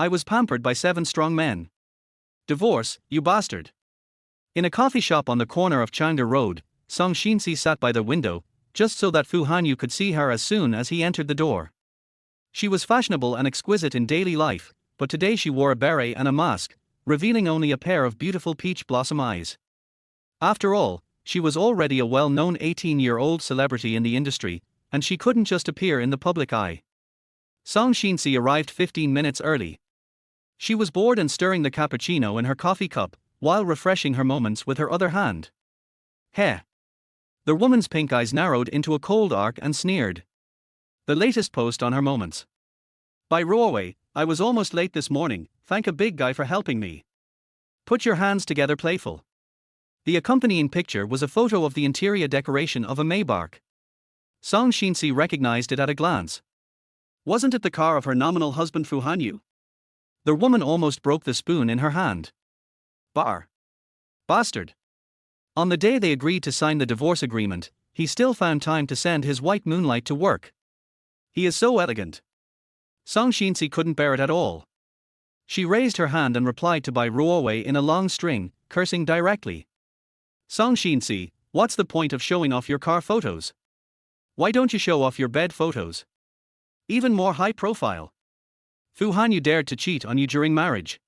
I was pampered by 7 strong men. Divorce, you bastard. In a coffee shop on the corner of Changde Road, Xinci sat by the window, just so that Fu Hanyu could see her as soon as he entered the door. She was fashionable and exquisite in daily life, but today she wore a beret and a mask, revealing only a pair of beautiful peach blossom eyes. After all, she was already a well-known 18-year-old celebrity in the industry, and she couldn't just appear in the public eye. Xinci arrived 15 minutes early. She was bored and stirring the cappuccino in her coffee cup, while refreshing her moments with her other hand. Heh! The woman's pink eyes narrowed into a cold arc and sneered. The latest post on her moments. By Ruowei, I was almost late this morning, thank a big guy for helping me. Put your hands together, playful. The accompanying picture was a photo of the interior decoration of a Maybach. Xinci recognized it at a glance. Wasn't it the car of her nominal husband Fu Hanyu? The woman almost broke the spoon in her hand. Bastard. On the day they agreed to sign the divorce agreement, he still found time to send his white moonlight to work. He is so elegant. Xinci couldn't bear it at all. She raised her hand and replied to Bai Ruowei in a long string, cursing directly. Xinci, what's the point of showing off your car photos? Why don't you show off your bed photos? Even more high profile. Fu Hanyu dared to cheat on you during marriage.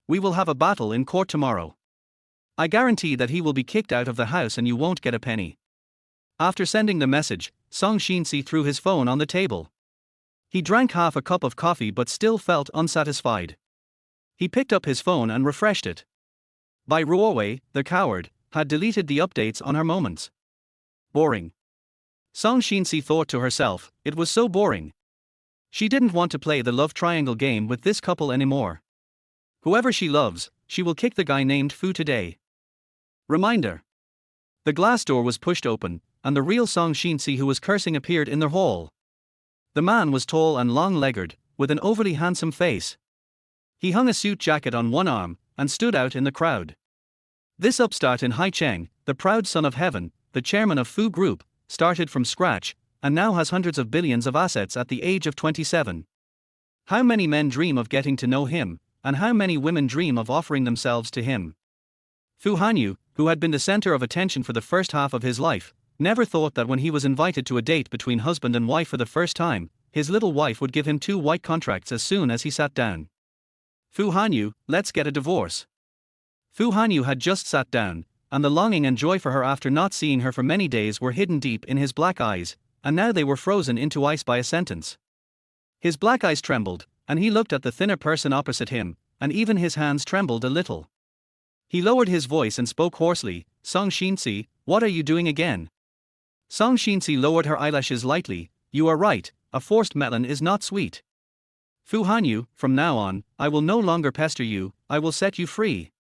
We will have a battle in court tomorrow. I guarantee that he will be kicked out of the house and you won't get a penny. After sending the message, Xinci threw his phone on the table. He drank half a cup of coffee but still felt unsatisfied. He picked up his phone and refreshed it. Bai Ruowei, the coward, had deleted the updates on her moments. Boring. Xinci thought to herself, it was so boring. She didn't want to play the love triangle game with this couple anymore. Whoever she loves, she will kick the guy named Fu today. Reminder. The glass door was pushed open, and the real Xinci who was cursing appeared in the hall. The man was tall and long-legged, with an overly handsome face. He hung a suit jacket on one arm, and stood out in the crowd. This upstart in Haicheng, the proud son of heaven, the chairman of Fu Group, started from scratch, and now has hundreds of billions of assets at the age of 27. How many men dream of getting to know him, and how many women dream of offering themselves to him? Fu Hanyu, who had been the center of attention for the first half of his life, never thought that when he was invited to a date between husband and wife for the first time, his little wife would give him 2 white contracts as soon as he sat down. Fu Hanyu, let's get a divorce. Fu Hanyu had just sat down, and the longing and joy for her after not seeing her for many days were hidden deep in his black eyes, and now they were frozen into ice by a sentence. His black eyes trembled, and he looked at the thinner person opposite him, and even his hands trembled a little. He lowered his voice and spoke hoarsely, Xinci, what are you doing again? Xinci lowered her eyelashes lightly, you are right, a forced melon is not sweet. Fu Hanyu, from now on, I will no longer pester you, I will set you free.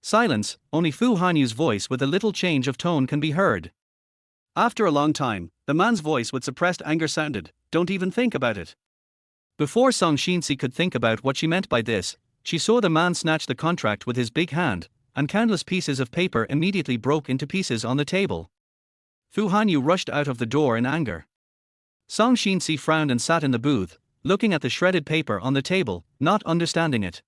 Silence, only Fu Hanyu's voice with a little change of tone can be heard. After a long time, the man's voice with suppressed anger sounded, don't even think about it. Before Xinci could think about what she meant by this, she saw the man snatch the contract with his big hand, and countless pieces of paper immediately broke into pieces on the table. Fu Hanyu rushed out of the door in anger. Xinci frowned and sat in the booth, looking at the shredded paper on the table, not understanding it.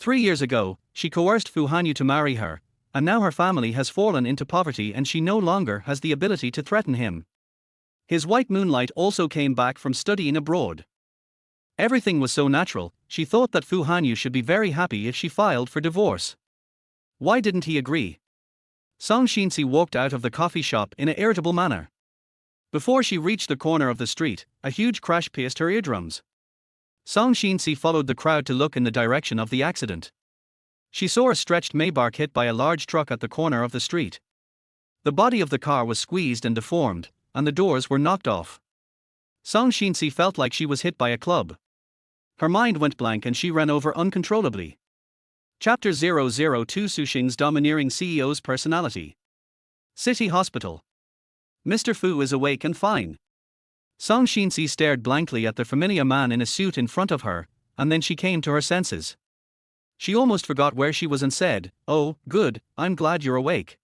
3 years ago, she coerced Fu Hanyu to marry her, and now her family has fallen into poverty and she no longer has the ability to threaten him. His white moonlight also came back from studying abroad. Everything was so natural, she thought that Fu Hanyu should be very happy if she filed for divorce. Why didn't he agree? Xinci walked out of the coffee shop in an irritable manner. Before she reached the corner of the street, a huge crash pierced her eardrums. Xinci followed the crowd to look in the direction of the accident. She saw a stretched Maybach hit by a large truck at the corner of the street. The body of the car was squeezed and deformed, and the doors were knocked off. Xinci felt like she was hit by a club. Her mind went blank and she ran over uncontrollably. Chapter 002 Sushing's domineering CEO's personality. City Hospital. Mr. Fu is awake and fine. Xinci stared blankly at the familiar man in a suit in front of her, and then she came to her senses. She almost forgot where she was and said, "Oh, good, I'm glad you're awake."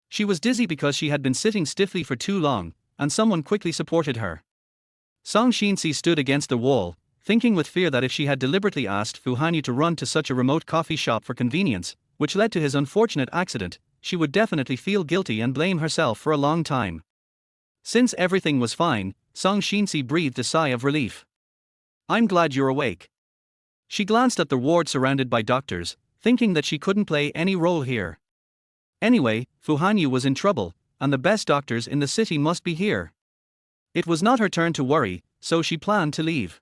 She was dizzy because she had been sitting stiffly for too long, and someone quickly supported her. Xinci stood against the wall, thinking with fear that if she had deliberately asked Fu Hanyu to run to such a remote coffee shop for convenience, which led to his unfortunate accident, she would definitely feel guilty and blame herself for a long time. Since everything was fine, Xinci breathed a sigh of relief. "I'm glad you're awake." She glanced at the ward surrounded by doctors, thinking that she couldn't play any role here. Anyway, Fu Hanyu was in trouble, and the best doctors in the city must be here. It was not her turn to worry, so she planned to leave.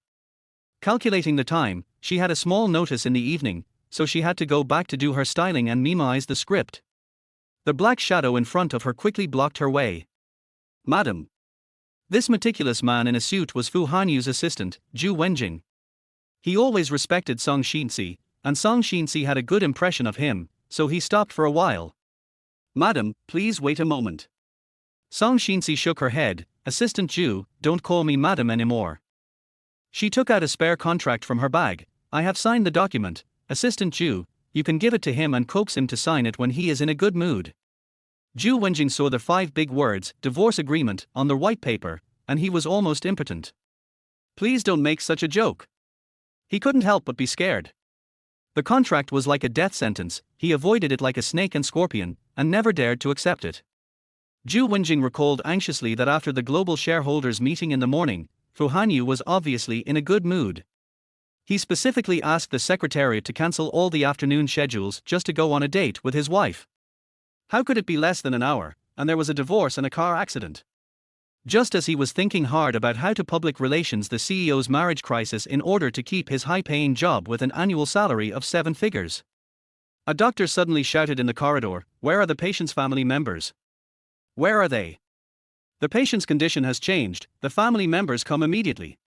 Calculating the time, she had a small notice in the evening, so she had to go back to do her styling and memorize the script. The black shadow in front of her quickly blocked her way. "Madam." This meticulous man in a suit was Fu Hanyu's assistant, Zhu Wenjing. He always respected Xinci, and Xinci had a good impression of him, so he stopped for a while. "Madam, please wait a moment." Xinci shook her head. "Assistant Zhu, don't call me madam anymore." She took out a spare contract from her bag. "I have signed the document, Assistant Zhu, you can give it to him and coax him to sign it when he is in a good mood." Zhu Wenjing saw the 5 big words, divorce agreement, on the white paper, and he was almost impotent. "Please don't make such a joke." He couldn't help but be scared. The contract was like a death sentence, he avoided it like a snake and scorpion, and never dared to accept it. Zhu Wenjing recalled anxiously that after the global shareholders meeting in the morning, Fu Hanyu was obviously in a good mood. He specifically asked the secretariat to cancel all the afternoon schedules just to go on a date with his wife. How could it be less than an hour, and there was a divorce and a car accident? Just as he was thinking hard about how to public relations the CEO's marriage crisis in order to keep his high-paying job with an annual salary of 7 figures. A doctor suddenly shouted in the corridor, "Where are the patient's family members? Where are they? The patient's condition has changed, the family members come immediately."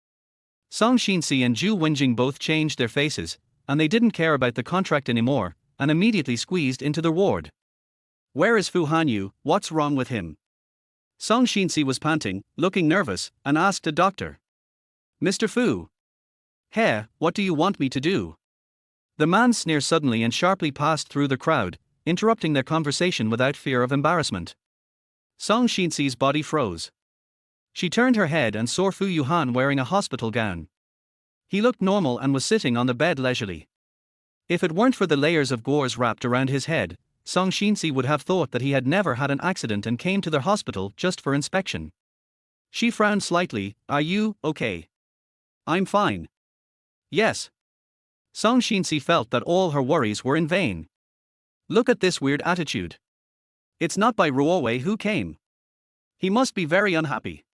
Xinci and Zhu Wenjing both changed their faces, and they didn't care about the contract anymore, and immediately squeezed into the ward. "Where is Fu Hanyu, what's wrong with him?" Xinci was panting, looking nervous, and asked a doctor. "Mr. Fu. He, what do you want me to do?" The man's sneer suddenly and sharply passed through the crowd, interrupting their conversation without fear of embarrassment. Xinci's body froze. She turned her head and saw Fu Yuhan wearing a hospital gown. He looked normal and was sitting on the bed leisurely. If it weren't for the layers of gauze wrapped around his head, Xinci would have thought that he had never had an accident and came to the hospital just for inspection. She frowned slightly. "Are you okay?" "I'm fine." "Yes." Xinci felt that all her worries were in vain. Look at this weird attitude. It's not by Ruowei who came. He must be very unhappy.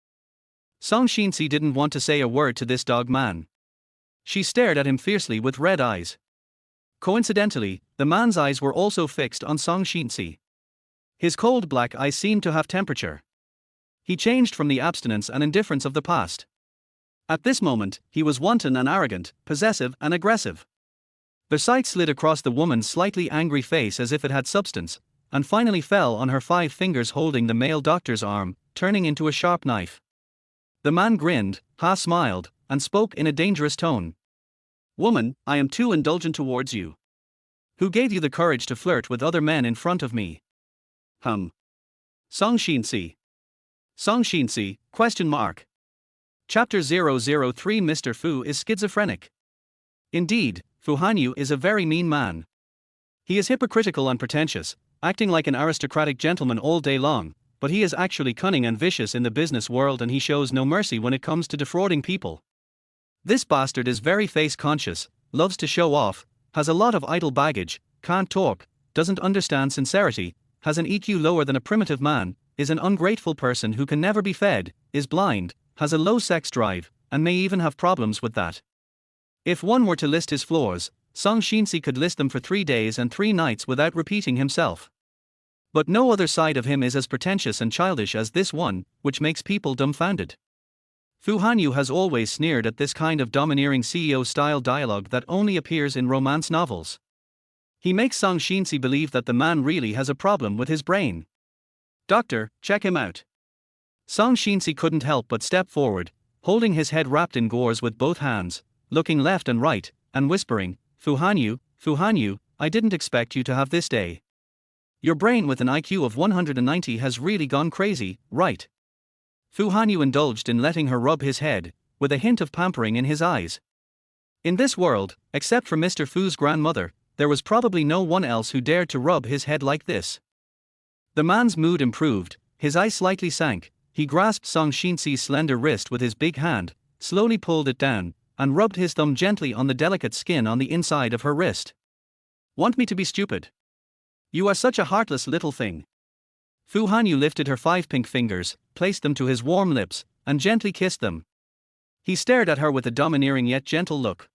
Xinci didn't want to say a word to this dog man. She stared at him fiercely with red eyes. Coincidentally, the man's eyes were also fixed on Xinci. His cold black eyes seemed to have temperature. He changed from the abstinence and indifference of the past. At this moment, he was wanton and arrogant, possessive and aggressive. The sight slid across the woman's slightly angry face as if it had substance, and finally fell on her 5 fingers holding the male doctor's arm, turning into a sharp knife. The man grinned, half-smiled, and spoke in a dangerous tone. "Woman, I am too indulgent towards you. Who gave you the courage to flirt with other men in front of me?" Xinci. Xinci, question mark. Chapter 003 Mr. Fu is schizophrenic. Indeed, Fu Hanyu is a very mean man. He is hypocritical and pretentious, acting like an aristocratic gentleman all day long, but he is actually cunning and vicious in the business world, and he shows no mercy when it comes to defrauding people. This bastard is very face-conscious, loves to show off, has a lot of idle baggage, can't talk, doesn't understand sincerity, has an EQ lower than a primitive man, is an ungrateful person who can never be fed, is blind, has a low sex drive, and may even have problems with that. If one were to list his flaws, Xinci could list them for 3 days and 3 nights without repeating himself. But no other side of him is as pretentious and childish as this one, which makes people dumbfounded. Fu Hanyu has always sneered at this kind of domineering CEO-style dialogue that only appears in romance novels. He makes Xinci believe that the man really has a problem with his brain. "Doctor, check him out." Xinci couldn't help but step forward, holding his head wrapped in gauze with both hands, looking left and right, and whispering, Fu Hanyu, I didn't expect you to have this day. Your brain with an IQ of 190 has really gone crazy, right?" Fu Hanyu indulged in letting her rub his head, with a hint of pampering in his eyes. In this world, except for Mr. Fu's grandmother, there was probably no one else who dared to rub his head like this. The man's mood improved, his eye slightly sank, he grasped Song Xinci's slender wrist with his big hand, slowly pulled it down, and rubbed his thumb gently on the delicate skin on the inside of her wrist. Want me to be stupid? You are such a heartless little thing. Fu Hanyu lifted her 5 pink fingers, placed them to his warm lips, and gently kissed them. He stared at her with a domineering yet gentle look.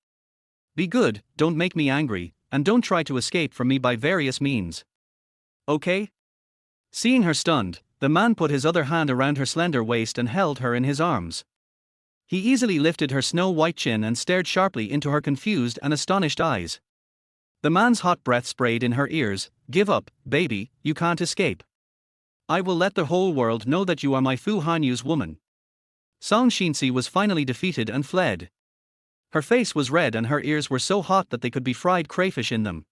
Be good, don't make me angry, and don't try to escape from me by various means. Okay? Seeing her stunned, the man put his other hand around her slender waist and held her in his arms. He easily lifted her snow-white chin and stared sharply into her confused and astonished eyes. The man's hot breath sprayed in her ears. Give up, baby, you can't escape. I will let the whole world know that you are my Fu Hanyu's woman. Song Xinci was finally defeated and fled. Her face was red and her ears were so hot that they could be fried crayfish in them.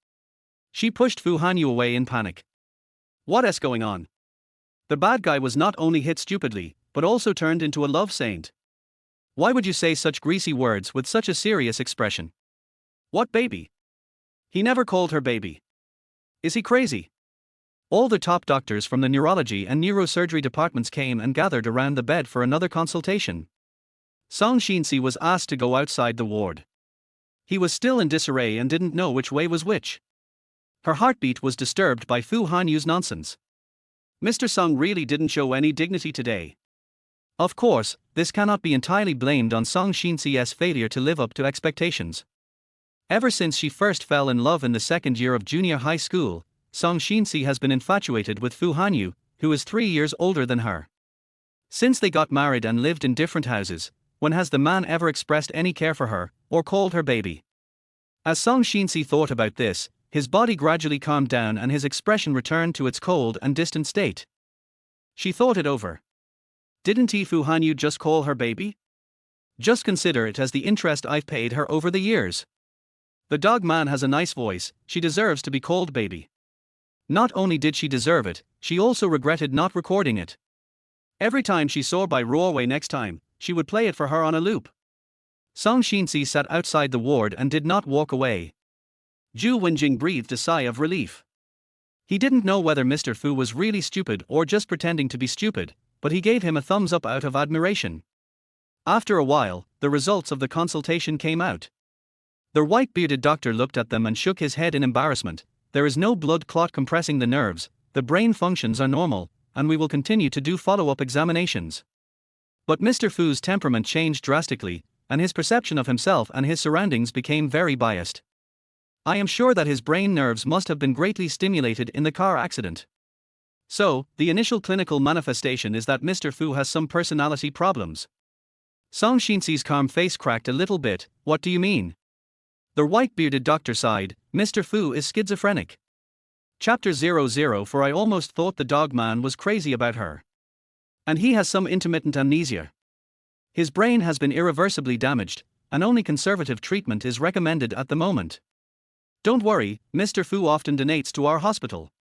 She pushed Fu Hanyu away in panic. What is going on? The bad guy was not only hit stupidly, but also turned into a love saint. Why would you say such greasy words with such a serious expression? What baby? He never called her baby. Is he crazy? All the top doctors from the neurology and neurosurgery departments came and gathered around the bed for another consultation. Song Xinci was asked to go outside the ward. He was still in disarray and didn't know which way was which. Her heartbeat was disturbed by Fu Hanyu's nonsense. Mr. Song really didn't show any dignity today. Of course, this cannot be entirely blamed on Song Xinci's failure to live up to expectations. Ever since she first fell in love in the second year of junior high school, Song Xinci has been infatuated with Fu Hanyu, who is 3 years older than her. Since they got married and lived in different houses, when has the man ever expressed any care for her, or called her baby? As Song Xinci thought about this, his body gradually calmed down and his expression returned to its cold and distant state. She thought it over. Didn't Fu Hanyu just call her baby? Just consider it as the interest I've paid her over the years. The dog man has a nice voice, she deserves to be called baby. Not only did she deserve it, she also regretted not recording it. Every time she saw by Roarway next time, she would play it for her on a loop. Song Xinci sat outside the ward and did not walk away. Zhu Wenjing breathed a sigh of relief. He didn't know whether Mr. Fu was really stupid or just pretending to be stupid, but he gave him a thumbs up out of admiration. After a while, the results of the consultation came out. The white-bearded doctor looked at them and shook his head in embarrassment. There is no blood clot compressing the nerves, the brain functions are normal, and we will continue to do follow-up examinations. But Mr. Fu's temperament changed drastically, and his perception of himself and his surroundings became very biased. I am sure that his brain nerves must have been greatly stimulated in the car accident. So, the initial clinical manifestation is that Mr. Fu has some personality problems. Song Xinci's calm face cracked a little bit. What do you mean? The white-bearded doctor sighed. Mr. Fu is schizophrenic. Chapter 00. For I almost thought the dog man was crazy about her. And he has some intermittent amnesia. His brain has been irreversibly damaged, and only conservative treatment is recommended at the moment. Don't worry, Mr. Fu often donates to our hospital.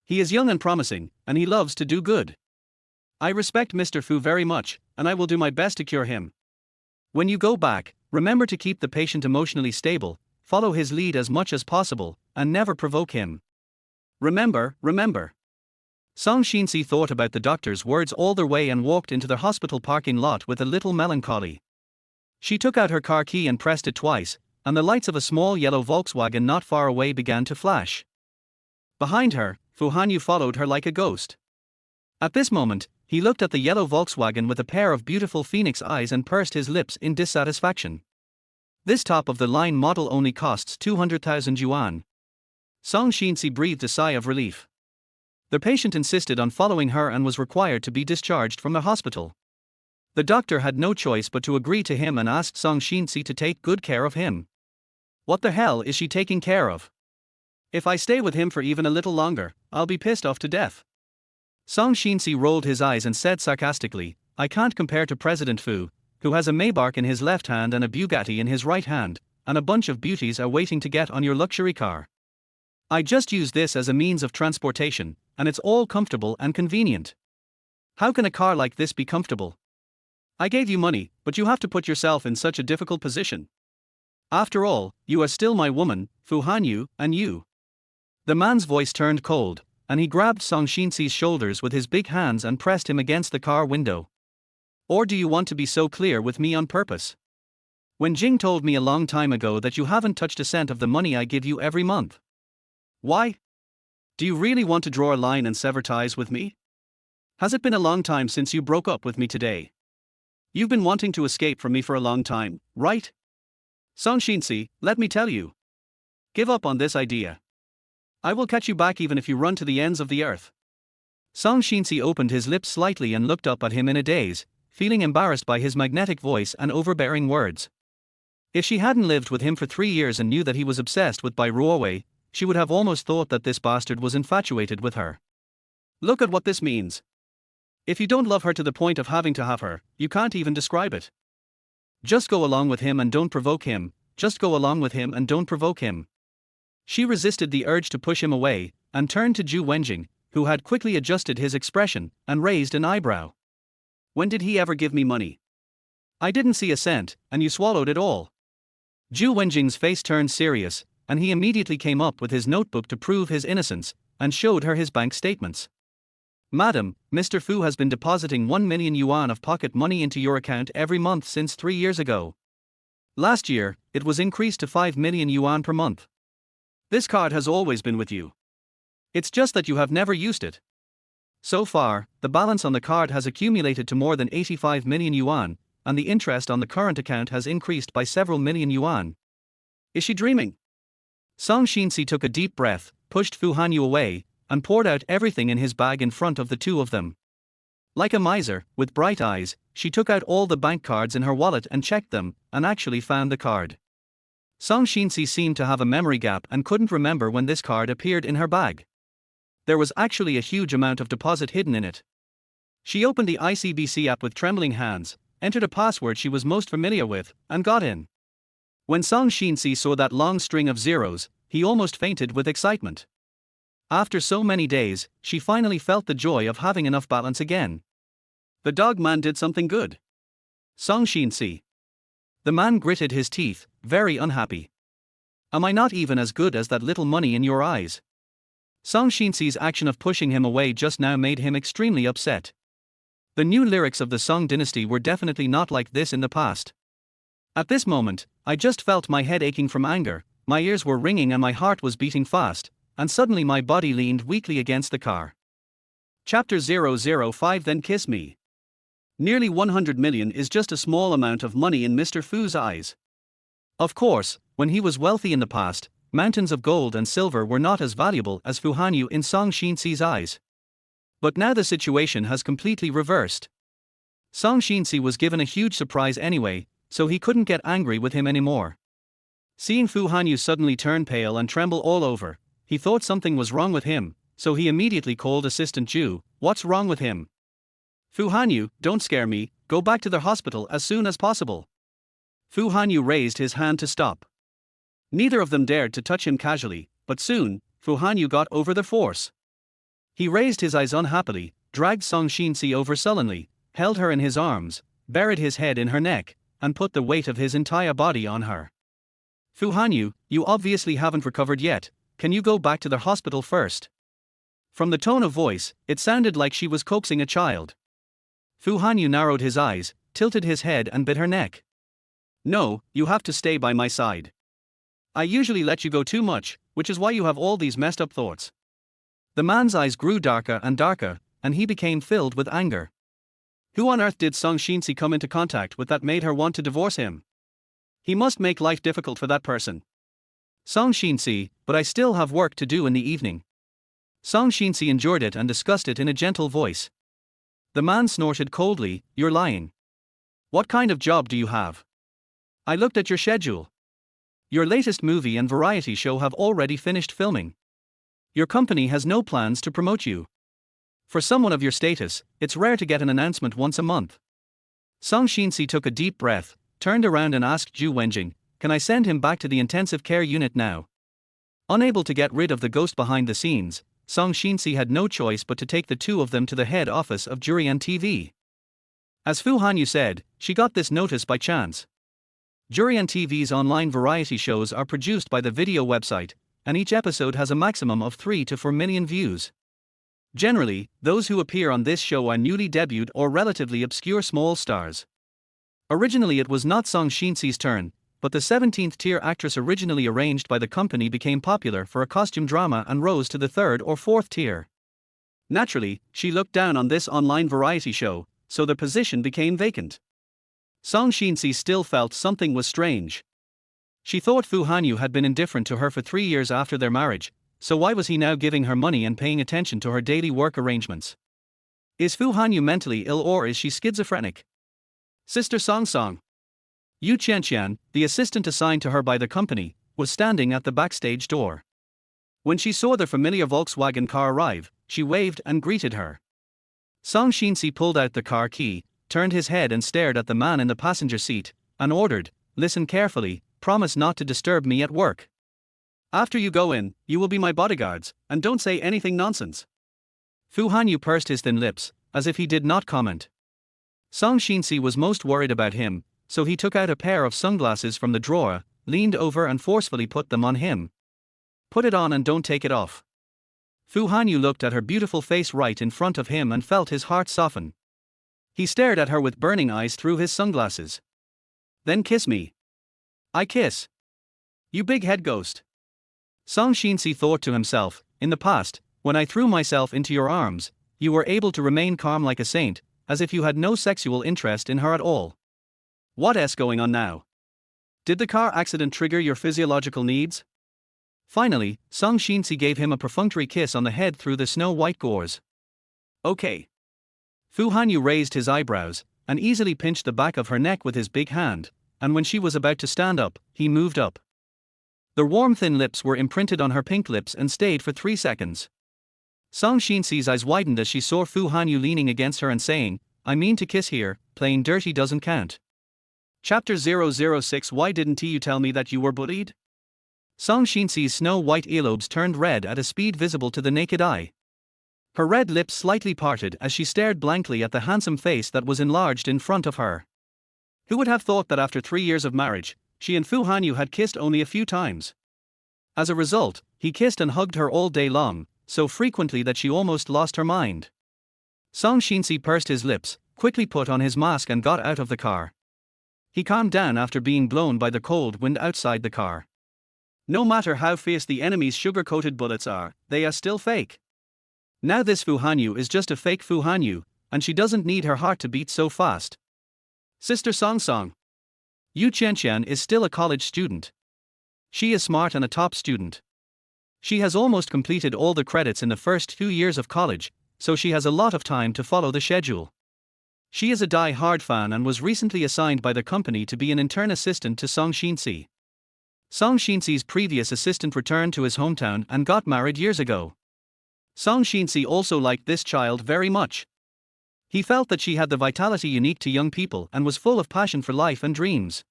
He is young and promising, and he loves to do good. I respect Mr. Fu very much, and I will do my best to cure him. When you go back, remember to keep the patient emotionally stable, follow his lead as much as possible, and never provoke him. Remember. Song Xinci thought about the doctor's words all the way and walked into the hospital parking lot with a little melancholy. She took out her car key and pressed it twice, and the lights of a small yellow Volkswagen not far away began to flash. Behind her, Fu Hanyu followed her like a ghost. At this moment, he looked at the yellow Volkswagen with a pair of beautiful phoenix eyes and pursed his lips in dissatisfaction. This top-of-the-line model only costs 200,000 yuan. Song Xinci breathed a sigh of relief. The patient insisted on following her and was required to be discharged from the hospital. The doctor had no choice but to agree to him and asked Song Xinci to take good care of him. What the hell is she taking care of? If I stay with him for even a little longer, I'll be pissed off to death. Song Xinci rolled his eyes and said sarcastically, I can't compare to President Fu, who has a Maybach in his left hand and a Bugatti in his right hand, and a bunch of beauties are waiting to get on your luxury car. I just use this as a means of transportation, and it's all comfortable and convenient. How can a car like this be comfortable? I gave you money, but you have to put yourself in such a difficult position. After all, you are still my woman, Fu Hanyu, and you. The man's voice turned cold, and he grabbed Song Xinci's shoulders with his big hands and pressed him against the car window. Or do you want to be so clear with me on purpose? When Jing told me a long time ago that you haven't touched a cent of the money I give you every month. Why? Do you really want to draw a line and sever ties with me? Has it been a long time since you broke up with me today? You've been wanting to escape from me for a long time, right? Song Xinci, let me tell you. Give up on this idea. I will catch you back even if you run to the ends of the earth. Song Xinci opened his lips slightly and looked up at him in a daze, feeling embarrassed by his magnetic voice and overbearing words. If she hadn't lived with him for 3 years and knew that he was obsessed with Bai Ruowei, she would have almost thought that this bastard was infatuated with her. Look at what this means. If you don't love her to the point of having to have her, you can't even describe it. Just go along with him and don't provoke him, just go along with him and don't provoke him. She resisted the urge to push him away, and turned to Zhu Wenjing, who had quickly adjusted his expression, and raised an eyebrow. When did he ever give me money? I didn't see a cent, and you swallowed it all. Zhu Wenjing's face turned serious, and he immediately came up with his notebook to prove his innocence, and showed her his bank statements. Madam, Mr. Fu has been depositing 1 million yuan of pocket money into your account every month since 3 years ago. Last year, it was increased to 5 million yuan per month. This card has always been with you. It's just that you have never used it. So far, the balance on the card has accumulated to more than 85 million yuan, and the interest on the current account has increased by several million yuan. Is she dreaming? Song Xinci took a deep breath, pushed Fu Hanyu away, and poured out everything in his bag in front of the two of them. Like a miser, with bright eyes, she took out all the bank cards in her wallet and checked them, and actually found the card. Song Xinci seemed to have a memory gap and couldn't remember when this card appeared in her bag. There was actually a huge amount of deposit hidden in it. She opened the ICBC app with trembling hands, entered a password she was most familiar with, and got in. When Song Xinci saw that long string of zeros, he almost fainted with excitement. After so many days, she finally felt the joy of having enough balance again. The dog man did something good. Song Xinci. The man gritted his teeth, very unhappy. Am I not even as good as that little money in your eyes? Song Xinci's action of pushing him away just now made him extremely upset. The new lyrics of the Song dynasty were definitely not like this in the past. At this moment, I just felt my head aching from anger, my ears were ringing and my heart was beating fast, and suddenly my body leaned weakly against the car. Chapter 005 Then Kiss Me. Nearly 100 million is just a small amount of money in Mr. Fu's eyes. Of course, when he was wealthy in the past, mountains of gold and silver were not as valuable as Fu Hanyu in Song Xinci's eyes. But now the situation has completely reversed. Song Xinci was given a huge surprise anyway, so he couldn't get angry with him anymore. Seeing Fu Hanyu suddenly turn pale and tremble all over, he thought something was wrong with him, so he immediately called Assistant Zhu. What's wrong with him? Fu Hanyu, don't scare me, go back to the hospital as soon as possible. Fu Hanyu raised his hand to stop. Neither of them dared to touch him casually, but soon, Fu Hanyu got over the force. He raised his eyes unhappily, dragged Song Xinci over sullenly, held her in his arms, buried his head in her neck, and put the weight of his entire body on her. Fu Hanyu, you obviously haven't recovered yet, can you go back to the hospital first? From the tone of voice, it sounded like she was coaxing a child. Fu Hanyu narrowed his eyes, tilted his head and bit her neck. No, you have to stay by my side. I usually let you go too much, which is why you have all these messed up thoughts. The man's eyes grew darker and darker, and he became filled with anger. Who on earth did Song Xinci come into contact with that made her want to divorce him? He must make life difficult for that person. Song Xinci, but I still have work to do in the evening. Song Xinci endured it and discussed it in a gentle voice. The man snorted coldly, you're lying. What kind of job do you have? I looked at your schedule. Your latest movie and variety show have already finished filming. Your company has no plans to promote you. For someone of your status, it's rare to get an announcement once a month. Song Xinci took a deep breath, turned around and asked Zhu Wenjing, can I send him back to the intensive care unit now? Unable to get rid of the ghost behind the scenes, Song Xinci had no choice but to take the two of them to the head office of Jurian TV. As Fu Hanyu said, she got this notice by chance. Jurian TV's online variety shows are produced by the video website, and each episode has a maximum of 3 to 4 million views. Generally, those who appear on this show are newly debuted or relatively obscure small stars. Originally it was not Song Xinci's turn, but the 17th-tier actress originally arranged by the company became popular for a costume drama and rose to the 3rd or 4th tier. Naturally, she looked down on this online variety show, so the position became vacant. Song Xinci still felt something was strange. She thought Fu Hanyu had been indifferent to her for 3 years after their marriage, so why was he now giving her money and paying attention to her daily work arrangements? Is Fu Hanyu mentally ill or is she schizophrenic? Sister Song. Yu Qianqian, the assistant assigned to her by the company, was standing at the backstage door. When she saw the familiar Volkswagen car arrive, she waved and greeted her. Song Xinci pulled out the car key, turned his head and stared at the man in the passenger seat, and ordered, "Listen carefully, promise not to disturb me at work. After you go in, you will be my bodyguards, and don't say anything nonsense." Fu Hanyu pursed his thin lips, as if he did not comment. Song Xinci was most worried about him, so he took out a pair of sunglasses from the drawer, leaned over and forcefully put them on him. "Put it on and don't take it off." Fu Hanyu looked at her beautiful face right in front of him and felt his heart soften. He stared at her with burning eyes through his sunglasses. "Then kiss me." "I kiss? You big head ghost." Song Xinci thought to himself, "In the past, when I threw myself into your arms, you were able to remain calm like a saint, as if you had no sexual interest in her at all. What's going on now? Did the car accident trigger your physiological needs?" Finally, Song Xinci gave him a perfunctory kiss on the head through the snow-white gauze. "Okay." Fu Hanyu raised his eyebrows, and easily pinched the back of her neck with his big hand, and when she was about to stand up, he moved up. The warm thin lips were imprinted on her pink lips and stayed for 3 seconds. Song Xinci's eyes widened as she saw Fu Hanyu leaning against her and saying, "I mean to kiss here, playing dirty doesn't count." Chapter 006 Why didn't you tell me that you were bullied? Song Xinci's snow-white earlobes turned red at a speed visible to the naked eye. Her red lips slightly parted as she stared blankly at the handsome face that was enlarged in front of her. Who would have thought that after 3 years of marriage, she and Fu Hanyu had kissed only a few times? As a result, he kissed and hugged her all day long, so frequently that she almost lost her mind. Song Xinci pursed his lips, quickly put on his mask and got out of the car. He calmed down after being blown by the cold wind outside the car. No matter how fierce the enemy's sugar-coated bullets are, they are still fake. Now this Fu Hanyu is just a fake Fu Hanyu, and she doesn't need her heart to beat so fast. Sister Song. Yu Qianqian is still a college student. She is smart and a top student. She has almost completed all the credits in the first 2 years of college, so she has a lot of time to follow the schedule. She is a die-hard fan and was recently assigned by the company to be an intern assistant to Song Xinci. Song Xinci's previous assistant returned to his hometown and got married years ago. Song Xinci also liked this child very much. He felt that she had the vitality unique to young people and was full of passion for life and dreams.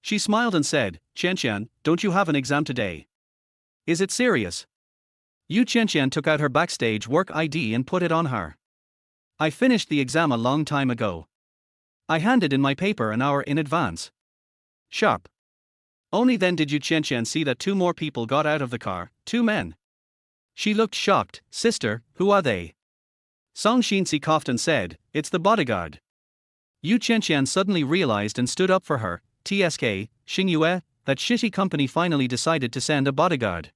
She smiled and said, "Qianqian, don't you have an exam today? Is it serious?" Yu Qianqian took out her backstage work ID and put it on her. "I finished the exam a long time ago. I handed in my paper an hour in advance." Sharp. Only then did Yu Qianqian see that 2 more people got out of the car, 2 men. She looked shocked. "Sister, who are they?" Song Xinci coughed and said, "It's the bodyguard." Yu Qianqian suddenly realized and stood up for her. "TSK, Xingyue, that shitty company finally decided to send a bodyguard.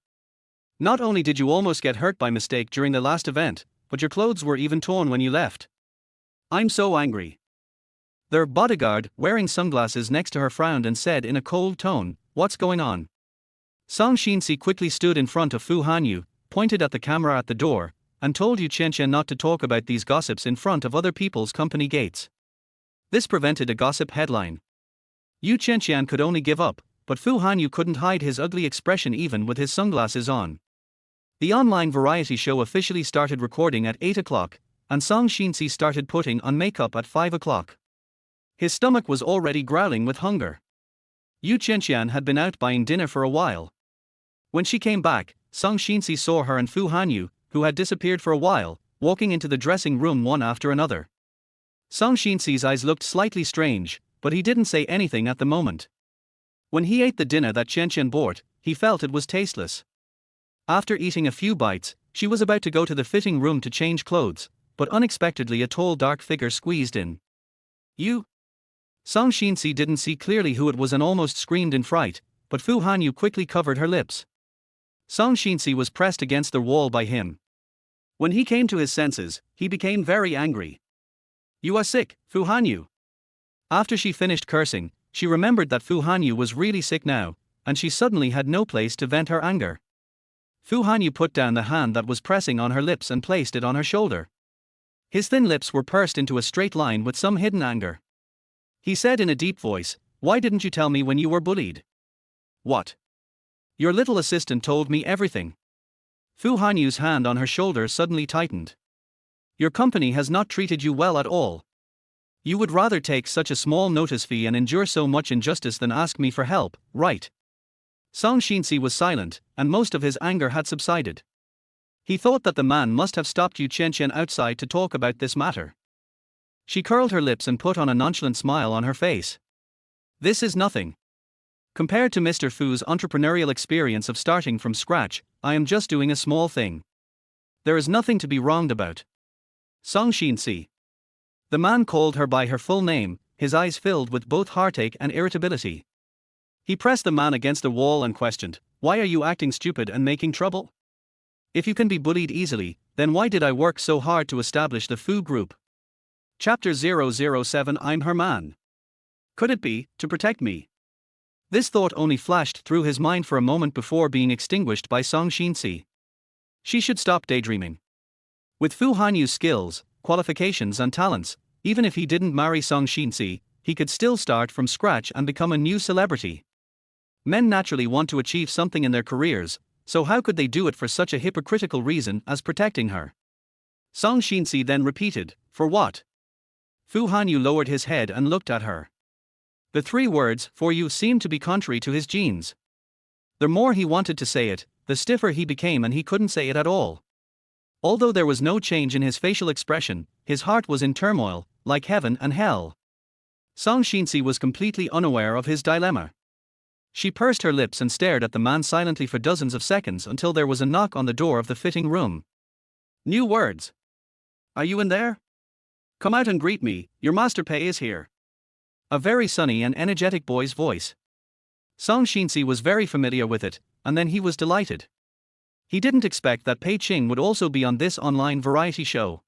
Not only did you almost get hurt by mistake during the last event, but your clothes were even torn when you left. I'm so angry." Their bodyguard, wearing sunglasses next to her, frowned and said in a cold tone, "What's going on?" Song Xinci quickly stood in front of Fu Hanyu, pointed at the camera at the door, and told Yu Qianqian not to talk about these gossips in front of other people's company gates. This prevented a gossip headline. Yu Qianqian could only give up, but Fu Hanyu couldn't hide his ugly expression even with his sunglasses on. The online variety show officially started recording at 8 o'clock, and Song Xinci started putting on makeup at 5 o'clock. His stomach was already growling with hunger. Yu Qianqian had been out buying dinner for a while. When she came back, Song Xinci saw her and Fu Hanyu, who had disappeared for a while, walking into the dressing room one after another. Song Xinci's eyes looked slightly strange, but he didn't say anything at the moment. When he ate the dinner that Chen bought, he felt it was tasteless. After eating a few bites, she was about to go to the fitting room to change clothes, but unexpectedly a tall dark figure squeezed in. You? Song Xinci didn't see clearly who it was and almost screamed in fright, but Fu Hanyu quickly covered her lips. Song Xinci was pressed against the wall by him. When he came to his senses, he became very angry. You are sick, Fu Hanyu. After she finished cursing, she remembered that Fu Hanyu was really sick now, and she suddenly had no place to vent her anger. Fu Hanyu put down the hand that was pressing on her lips and placed it on her shoulder. His thin lips were pursed into a straight line with some hidden anger. He said in a deep voice, "Why didn't you tell me when you were bullied?" What? Your little assistant told me everything. Fu Hanyu's hand on her shoulder suddenly tightened. Your company has not treated you well at all. You would rather take such a small notice fee and endure so much injustice than ask me for help, right? Song Xinci was silent, and most of his anger had subsided. He thought that the man must have stopped Yu Chen outside to talk about this matter. She curled her lips and put on a nonchalant smile on her face. This is nothing. Compared to Mr. Fu's entrepreneurial experience of starting from scratch, I am just doing a small thing. There is nothing to be wronged about. Song Xinci. The man called her by her full name, his eyes filled with both heartache and irritability. He pressed the man against the wall and questioned, "Why are you acting stupid and making trouble? If you can be bullied easily, then why did I work so hard to establish the Fu Group?" Chapter 007 I'm her man. Could it be, to protect me? This thought only flashed through his mind for a moment before being extinguished by Song Xinci. She should stop daydreaming. With Fu Hanyu's skills, qualifications and talents, even if he didn't marry Song Xinci, he could still start from scratch and become a new celebrity. Men naturally want to achieve something in their careers, so how could they do it for such a hypocritical reason as protecting her? Song Xinci then repeated, "For what?" Fu Hanyu lowered his head and looked at her. The three words, "for you," seemed to be contrary to his genes. The more he wanted to say it, the stiffer he became and he couldn't say it at all. Although there was no change in his facial expression, his heart was in turmoil, like heaven and hell. Song Xinci was completely unaware of his dilemma. She pursed her lips and stared at the man silently for dozens of seconds until there was a knock on the door of the fitting room. New words. Are you in there? Come out and greet me, your master Pei is here. A very sunny and energetic boy's voice. Song Xinci was very familiar with it, and then he was delighted. He didn't expect that Pei Ching would also be on this online variety show.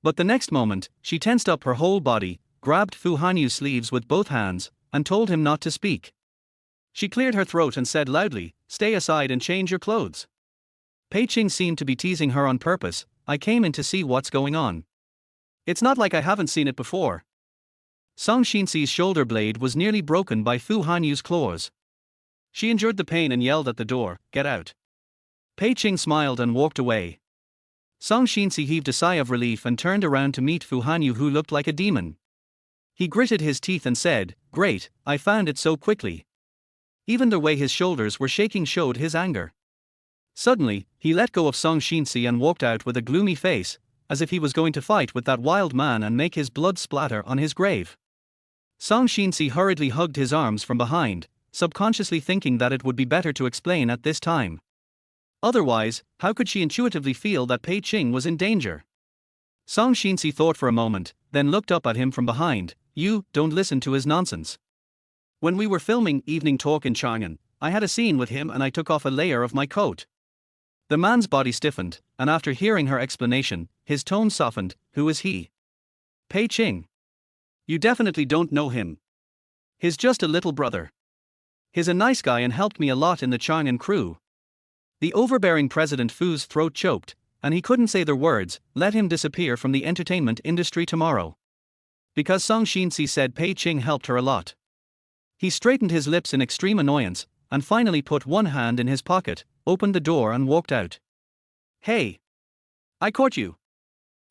But the next moment, she tensed up her whole body, grabbed Fu Hanyu's sleeves with both hands, and told him not to speak. She cleared her throat and said loudly, "Stay aside and change your clothes." Pei Ching seemed to be teasing her on purpose. "I came in to see what's going on. It's not like I haven't seen it before." Song Xinci's shoulder blade was nearly broken by Fu Hanyu's claws. She endured the pain and yelled at the door, "Get out." Pei Ching smiled and walked away. Song Xinci heaved a sigh of relief and turned around to meet Fu Hanyu, who looked like a demon. He gritted his teeth and said, "Great, I found it so quickly." Even the way his shoulders were shaking showed his anger. Suddenly, he let go of Song Xinci and walked out with a gloomy face, as if he was going to fight with that wild man and make his blood splatter on his grave. Song Xinci hurriedly hugged his arms from behind, subconsciously thinking that it would be better to explain at this time. Otherwise, how could she intuitively feel that Pei Ching was in danger? Song Xinci thought for a moment, then looked up at him from behind. "You don't listen to his nonsense. When we were filming Evening Talk in Chang'an, I had a scene with him and I took off a layer of my coat." The man's body stiffened, and after hearing her explanation, his tone softened. "Who is he?" "Pei Ching. You definitely don't know him. He's just a little brother. He's a nice guy and helped me a lot in the Chang'an crew." The overbearing President Fu's throat choked, and he couldn't say the words, "Let him disappear from the entertainment industry tomorrow." Because Song Xinci said Pei Ching helped her a lot. He straightened his lips in extreme annoyance, and finally put one hand in his pocket, opened the door and walked out. "Hey! I caught you!"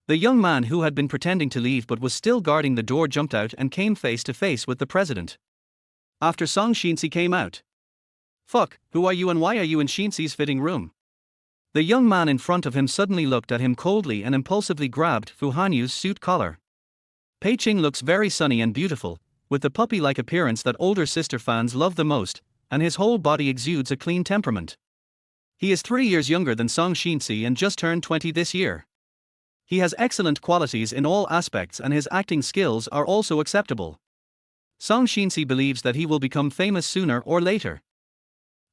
The young man who had been pretending to leave but was still guarding the door jumped out and came face to face with the president. After Song Xinci came out. "Fuck, who are you and why are you in Xinci's fitting room?" The young man in front of him suddenly looked at him coldly and impulsively grabbed Fu Hanyu's suit collar. "Pei Ching looks very sunny and beautiful, with the puppy-like appearance that older sister fans love the most, and his whole body exudes a clean temperament. He is 3 years younger than Song Xinci and just turned 20 this year. He has excellent qualities in all aspects and his acting skills are also acceptable. Song Xinci believes that he will become famous sooner or later.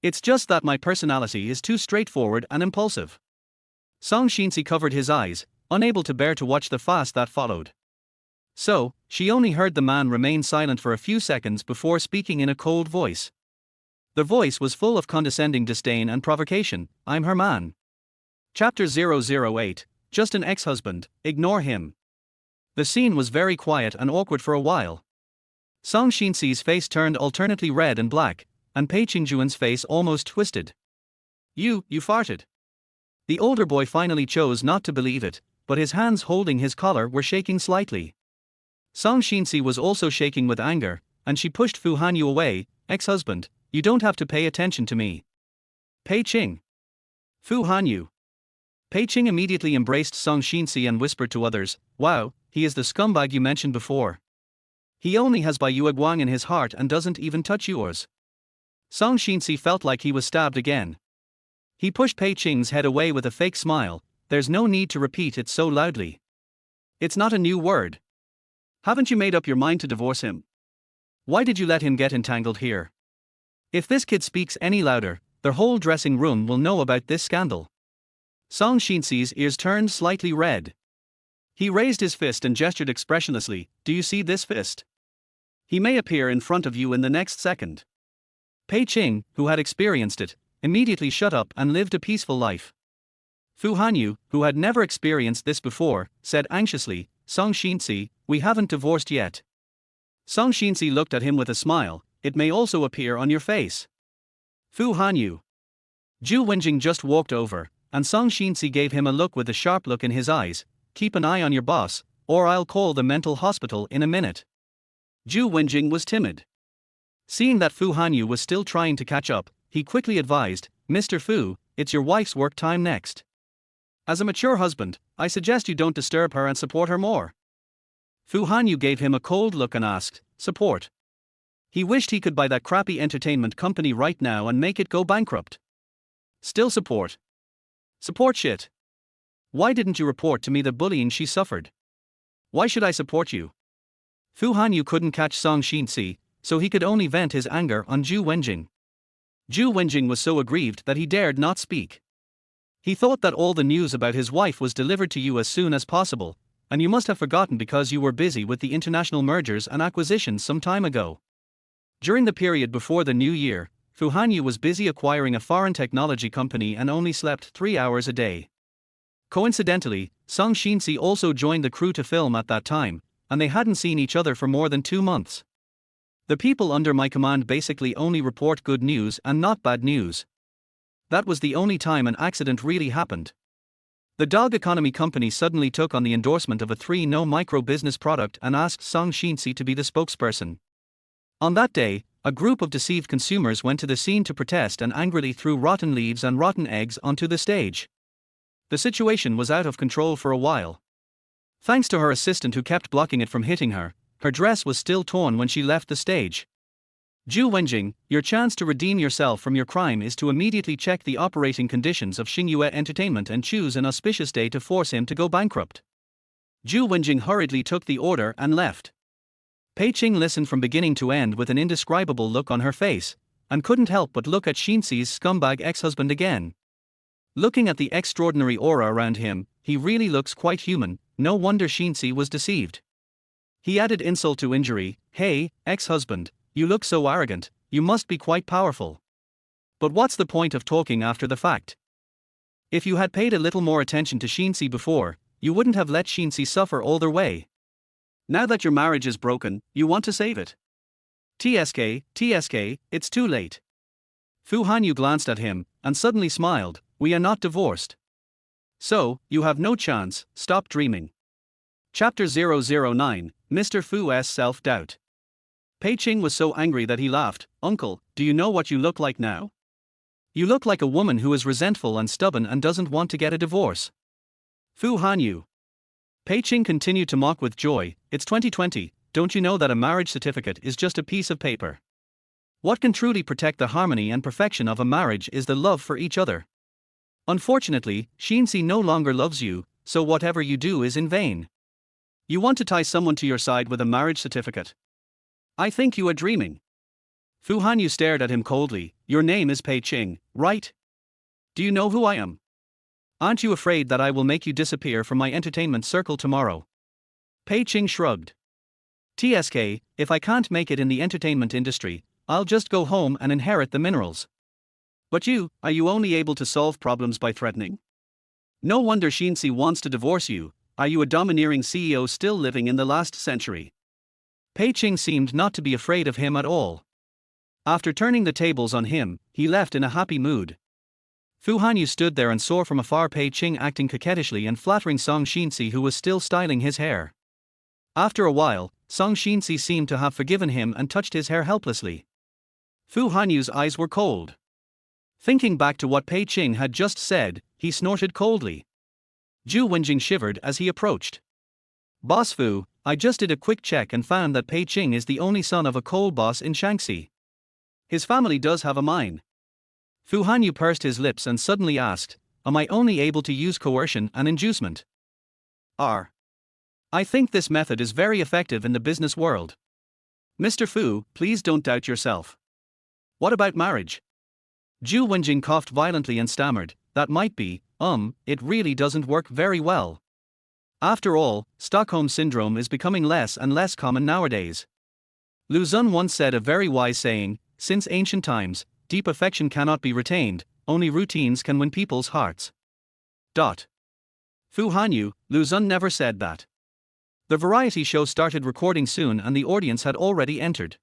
It's just that my personality is too straightforward and impulsive. Song Xinci covered his eyes, unable to bear to watch the fast that followed. So, she only heard the man remain silent for a few seconds before speaking in a cold voice. The voice was full of condescending disdain and provocation. I'm her man. Chapter 008, Just an ex-husband, ignore him. The scene was very quiet and awkward for a while. Song Xinci's face turned alternately red and black, and Pei Qingjuan's face almost twisted. You farted. The older boy finally chose not to believe it, but his hands holding his collar were shaking slightly. Song Xinci was also shaking with anger, and she pushed Fu Hanyu away. Ex-husband, you don't have to pay attention to me. Pei Qing. Fu Hanyu. Pei Qing immediately embraced Song Xinci and whispered to others, wow, he is the scumbag you mentioned before. He only has Bai Yueguang in his heart and doesn't even touch yours. Song Xinci felt like he was stabbed again. He pushed Pei Qing's head away with a fake smile. There's no need to repeat it so loudly. It's not a new word. Haven't you made up your mind to divorce him? Why did you let him get entangled here? If this kid speaks any louder, their whole dressing room will know about this scandal. Song Xinci's ears turned slightly red. He raised his fist and gestured expressionlessly. Do you see this fist? He may appear in front of you in the next second. Pei Qing, who had experienced it, immediately shut up and lived a peaceful life. Fu Hanyu, who had never experienced this before, said anxiously, Song Xinci, we haven't divorced yet. Song Xinci looked at him with a smile. It may also appear on your face. Fu Hanyu. Zhu Wenjing just walked over, and Song Xinci gave him a look with a sharp look in his eyes. Keep an eye on your boss, or I'll call the mental hospital in a minute. Zhu Wenjing was timid. Seeing that Fu Hanyu was still trying to catch up, he quickly advised, Mr. Fu, it's your wife's work time next. As a mature husband, I suggest you don't disturb her and support her more. Fu Hanyu gave him a cold look and asked, support? He wished he could buy that crappy entertainment company right now and make it go bankrupt. Still support? Support shit. Why didn't you report to me the bullying she suffered? Why should I support you? Fu Hanyu couldn't catch Song Xinci, so he could only vent his anger on Zhu Wenjing. Zhu Wenjing was so aggrieved that he dared not speak. He thought that all the news about his wife was delivered to you as soon as possible, and you must have forgotten because you were busy with the international mergers and acquisitions some time ago. During the period before the new year, Fu Hanyu was busy acquiring a foreign technology company and only slept 3 hours a day. Coincidentally, Song Xinci also joined the crew to film at that time, and they hadn't seen each other for more than 2 months. The people under my command basically only report good news and not bad news. That was the only time an accident really happened. The dog economy company suddenly took on the endorsement of a 3-no micro business product and asked Song Xinci to be the spokesperson. On that day, a group of deceived consumers went to the scene to protest and angrily threw rotten leaves and rotten eggs onto the stage. The situation was out of control for a while. Thanks to her assistant who kept blocking it from hitting her, her dress was still torn when she left the stage. Zhu Wenjing, your chance to redeem yourself from your crime is to immediately check the operating conditions of Xingyue Entertainment and choose an auspicious day to force him to go bankrupt. Zhu Wenjing hurriedly took the order and left. Pei Qing listened from beginning to end with an indescribable look on her face, and couldn't help but look at Xinci's scumbag ex-husband again. Looking at the extraordinary aura around him, he really looks quite human. No wonder Xinci was deceived. He added insult to injury. Hey, ex-husband, you look so arrogant, you must be quite powerful. But what's the point of talking after the fact? If you had paid a little more attention to Xinci before, you wouldn't have let Xinci suffer all their way. Now that your marriage is broken, you want to save it. TSK, it's too late. Fu Hanyu glanced at him, and suddenly smiled. We are not divorced. So, you have no chance, stop dreaming. Chapter 009, Mr. Fu's Self-Doubt. Pei Qing was so angry that he laughed. Uncle, do you know what you look like now? You look like a woman who is resentful and stubborn and doesn't want to get a divorce. Fu Hanyu. Pei Qing continued to mock with joy. It's 2020, don't you know that a marriage certificate is just a piece of paper? What can truly protect the harmony and perfection of a marriage is the love for each other. Unfortunately, Xinci no longer loves you, so whatever you do is in vain. You want to tie someone to your side with a marriage certificate? I think you are dreaming. Fu Hanyu stared at him coldly. Your name is Pei Qing, right? Do you know who I am? Aren't you afraid that I will make you disappear from my entertainment circle tomorrow? Pei Qing shrugged. TSK, if I can't make it in the entertainment industry, I'll just go home and inherit the minerals. But are you only able to solve problems by threatening? No wonder Xinci wants to divorce you. Are you a domineering CEO still living in the last century? Pei Qing seemed not to be afraid of him at all. After turning the tables on him, he left in a happy mood. Fu Hanyu stood there and saw from afar Pei Qing acting coquettishly and flattering Song Xinci, who was still styling his hair. After a while, Song Xinci seemed to have forgiven him and touched his hair helplessly. Fu Hanyu's eyes were cold. Thinking back to what Pei Qing had just said, he snorted coldly. Zhu Wenjing shivered as he approached. Boss Fu, I just did a quick check and found that Pei Qing is the only son of a coal boss in Shangxi. His family does have a mine. Fu Hanyu pursed his lips and suddenly asked, am I only able to use coercion and inducement? I think this method is very effective in the business world. Mr. Fu, please don't doubt yourself. What about marriage? Zhu Wenjing coughed violently and stammered, that might be, it really doesn't work very well. After all, Stockholm Syndrome is becoming less and less common nowadays. Lu Xun once said a very wise saying, since ancient times, deep affection cannot be retained, only routines can win people's hearts. Fu Hanyu, Lu Xun never said that. The variety show started recording soon and the audience had already entered.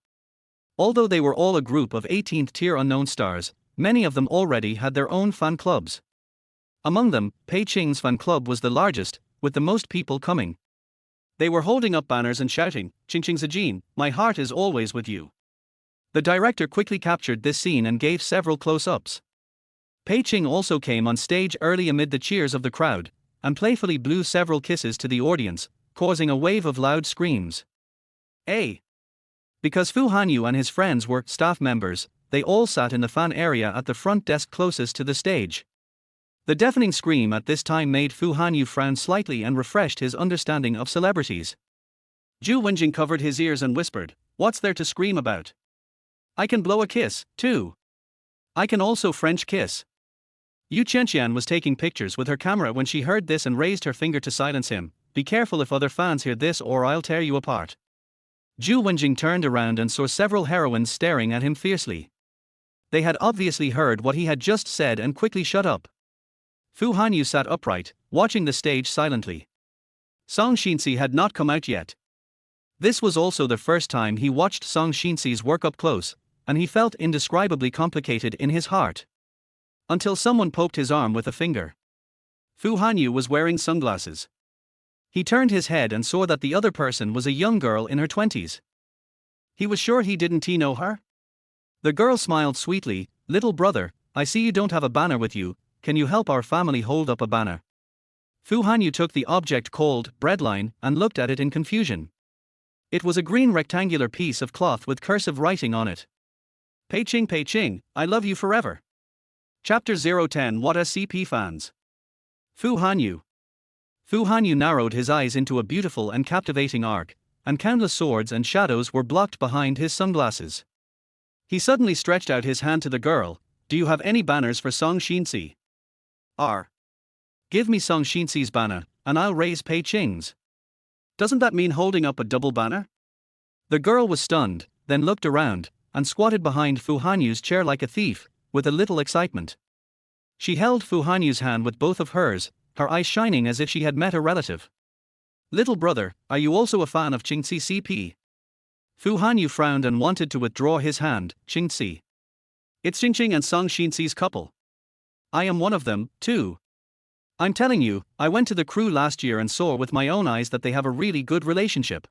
Although they were all a group of 18th-tier unknown stars, many of them already had their own fan clubs. Among them, Pei Qing's fan club was the largest, with the most people coming. They were holding up banners and shouting, "Qingqing Zijin, my heart is always with you." The director quickly captured this scene and gave several close-ups. Pei Qing also came on stage early amid the cheers of the crowd, and playfully blew several kisses to the audience, causing a wave of loud screams. Because Fu Hanyu and his friends were staff members, they all sat in the fan area at the front desk closest to the stage. The deafening scream at this time made Fu Hanyu frown slightly and refreshed his understanding of celebrities. Zhu Wenjing covered his ears and whispered, what's there to scream about? I can blow a kiss, too. I can also French kiss. Yu Chenxian was taking pictures with her camera when she heard this and raised her finger to silence him. Be careful if other fans hear this or I'll tear you apart. Zhu Wenjing turned around and saw several heroines staring at him fiercely. They had obviously heard what he had just said and quickly shut up. Fu Hanyu sat upright, watching the stage silently. Song Xinci had not come out yet. This was also the first time he watched Song Xinci's work up close, and he felt indescribably complicated in his heart. Until someone poked his arm with a finger. Fu Hanyu was wearing sunglasses. He turned his head and saw that the other person was a young girl in her 20s. He was sure he didn't know her? The girl smiled sweetly. Little brother, I see you don't have a banner with you, can you help our family hold up a banner? Fu Hanyu took the object called breadline and looked at it in confusion. It was a green rectangular piece of cloth with cursive writing on it. Pei Qing, I love you forever. Chapter 010. What SCP fans? Fu Hanyu. Fu Hanyu narrowed his eyes into a beautiful and captivating arc, and countless swords and shadows were blocked behind his sunglasses. He suddenly stretched out his hand to the girl. Do you have any banners for Song Xinci? Give me Song Xinci's banner, and I'll raise Pei Qing's. Doesn't that mean holding up a double banner? The girl was stunned, then looked around, and squatted behind Fu Hanyu's chair like a thief, with a little excitement. She held Fu Hanyu's hand with both of hers, her eyes shining as if she had met a relative. Little brother, are you also a fan of Xinci CP? Fu Hanyu frowned and wanted to withdraw his hand. Xinci. It's Xingqing and Song Xinci's couple. I am one of them, too. I'm telling you, I went to the crew last year and saw with my own eyes that they have a really good relationship.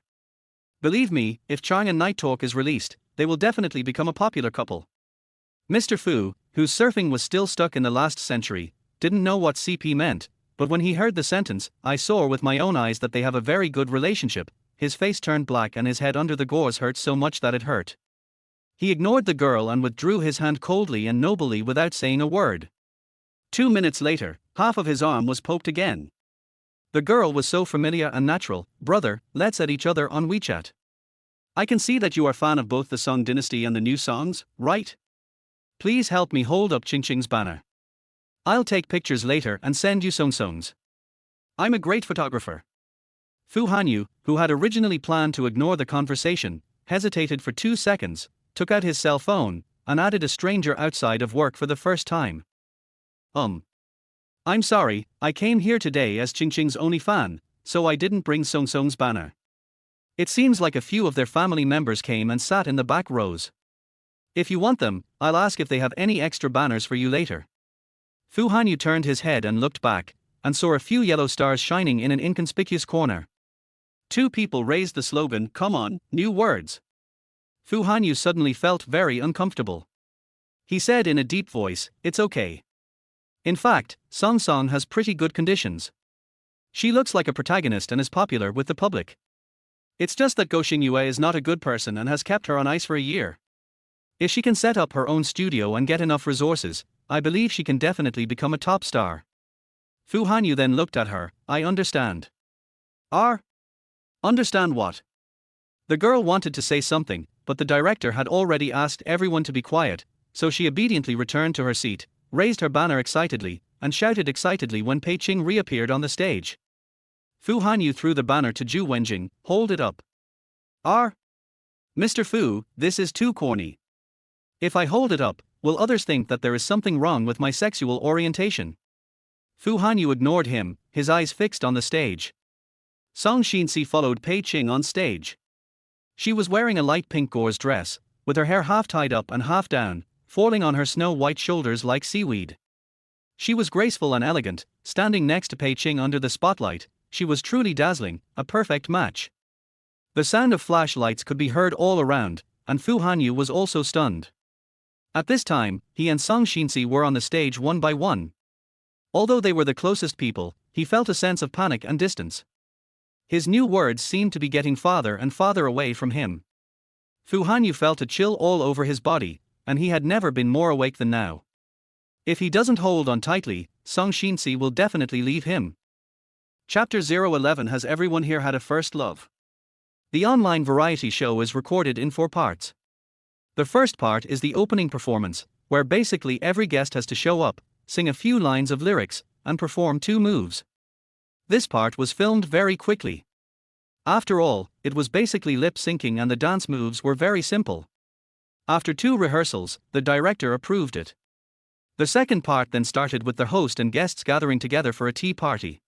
Believe me, if Chang and Night Talk is released, they will definitely become a popular couple. Mr. Fu, whose surfing was still stuck in the last century, didn't know what CP meant, but when he heard the sentence, I saw with my own eyes that they have a very good relationship, his face turned black and his head under the gauze hurt so much that it hurt. He ignored the girl and withdrew his hand coldly and nobly without saying a word. 2 minutes later, half of his arm was poked again. The girl was so familiar and natural. "Brother, let's add each other on WeChat. I can see that you are fan of both the Song dynasty and the new songs, right? Please help me hold up Xinqi's banner. I'll take pictures later and send you some songs. I'm a great photographer." Fu Hanyu, who had originally planned to ignore the conversation, hesitated for 2 seconds, took out his cell phone, and added a stranger outside of work for the first time. I'm sorry, I came here today as Xinqi's only fan, so I didn't bring Song Song's banner. It seems like a few of their family members came and sat in the back rows. If you want them, I'll ask if they have any extra banners for you later. Fu Hanyu turned his head and looked back, and saw a few yellow stars shining in an inconspicuous corner. 2 people raised the slogan, "Come on, new words." Fu Hanyu suddenly felt very uncomfortable. He said in a deep voice, "It's okay. In fact, Song Song has pretty good conditions. She looks like a protagonist and is popular with the public. It's just that Go Xingyue is not a good person and has kept her on ice for a year. If she can set up her own studio and get enough resources, I believe she can definitely become a top star." Fu Hanyu then looked at her. "I understand." Understand what?" The girl wanted to say something, but the director had already asked everyone to be quiet, so she obediently returned to her seat, raised her banner excitedly, and shouted excitedly when Pei Qing reappeared on the stage. Fu Hanyu threw the banner to Zhu Wenjing. "Hold it up." Mr. Fu, this is too corny. If I hold it up, will others think that there is something wrong with my sexual orientation?" Fu Hanyu ignored him, his eyes fixed on the stage. Song Xinci followed Pei Qing on stage. She was wearing a light pink gauze dress, with her hair half tied up and half down, falling on her snow-white shoulders like seaweed. She was graceful and elegant, standing next to Pei Qing under the spotlight. She was truly dazzling, a perfect match. The sound of flashlights could be heard all around, and Fu Hanyu was also stunned. At this time, he and Song Xinci were on the stage one by one. Although they were the closest people, he felt a sense of panic and distance. His new words seemed to be getting farther and farther away from him. Fu Hanyu felt a chill all over his body, and he had never been more awake than now. If he doesn't hold on tightly, Song Xinci will definitely leave him. Chapter 011. Has everyone here had a first love? The online variety show is recorded in 4 parts. The first part is the opening performance, where basically every guest has to show up, sing a few lines of lyrics, and perform 2 moves. This part was filmed very quickly. After all, it was basically lip-syncing and the dance moves were very simple. After 2 rehearsals, the director approved it. The second part then started with the host and guests gathering together for a tea party.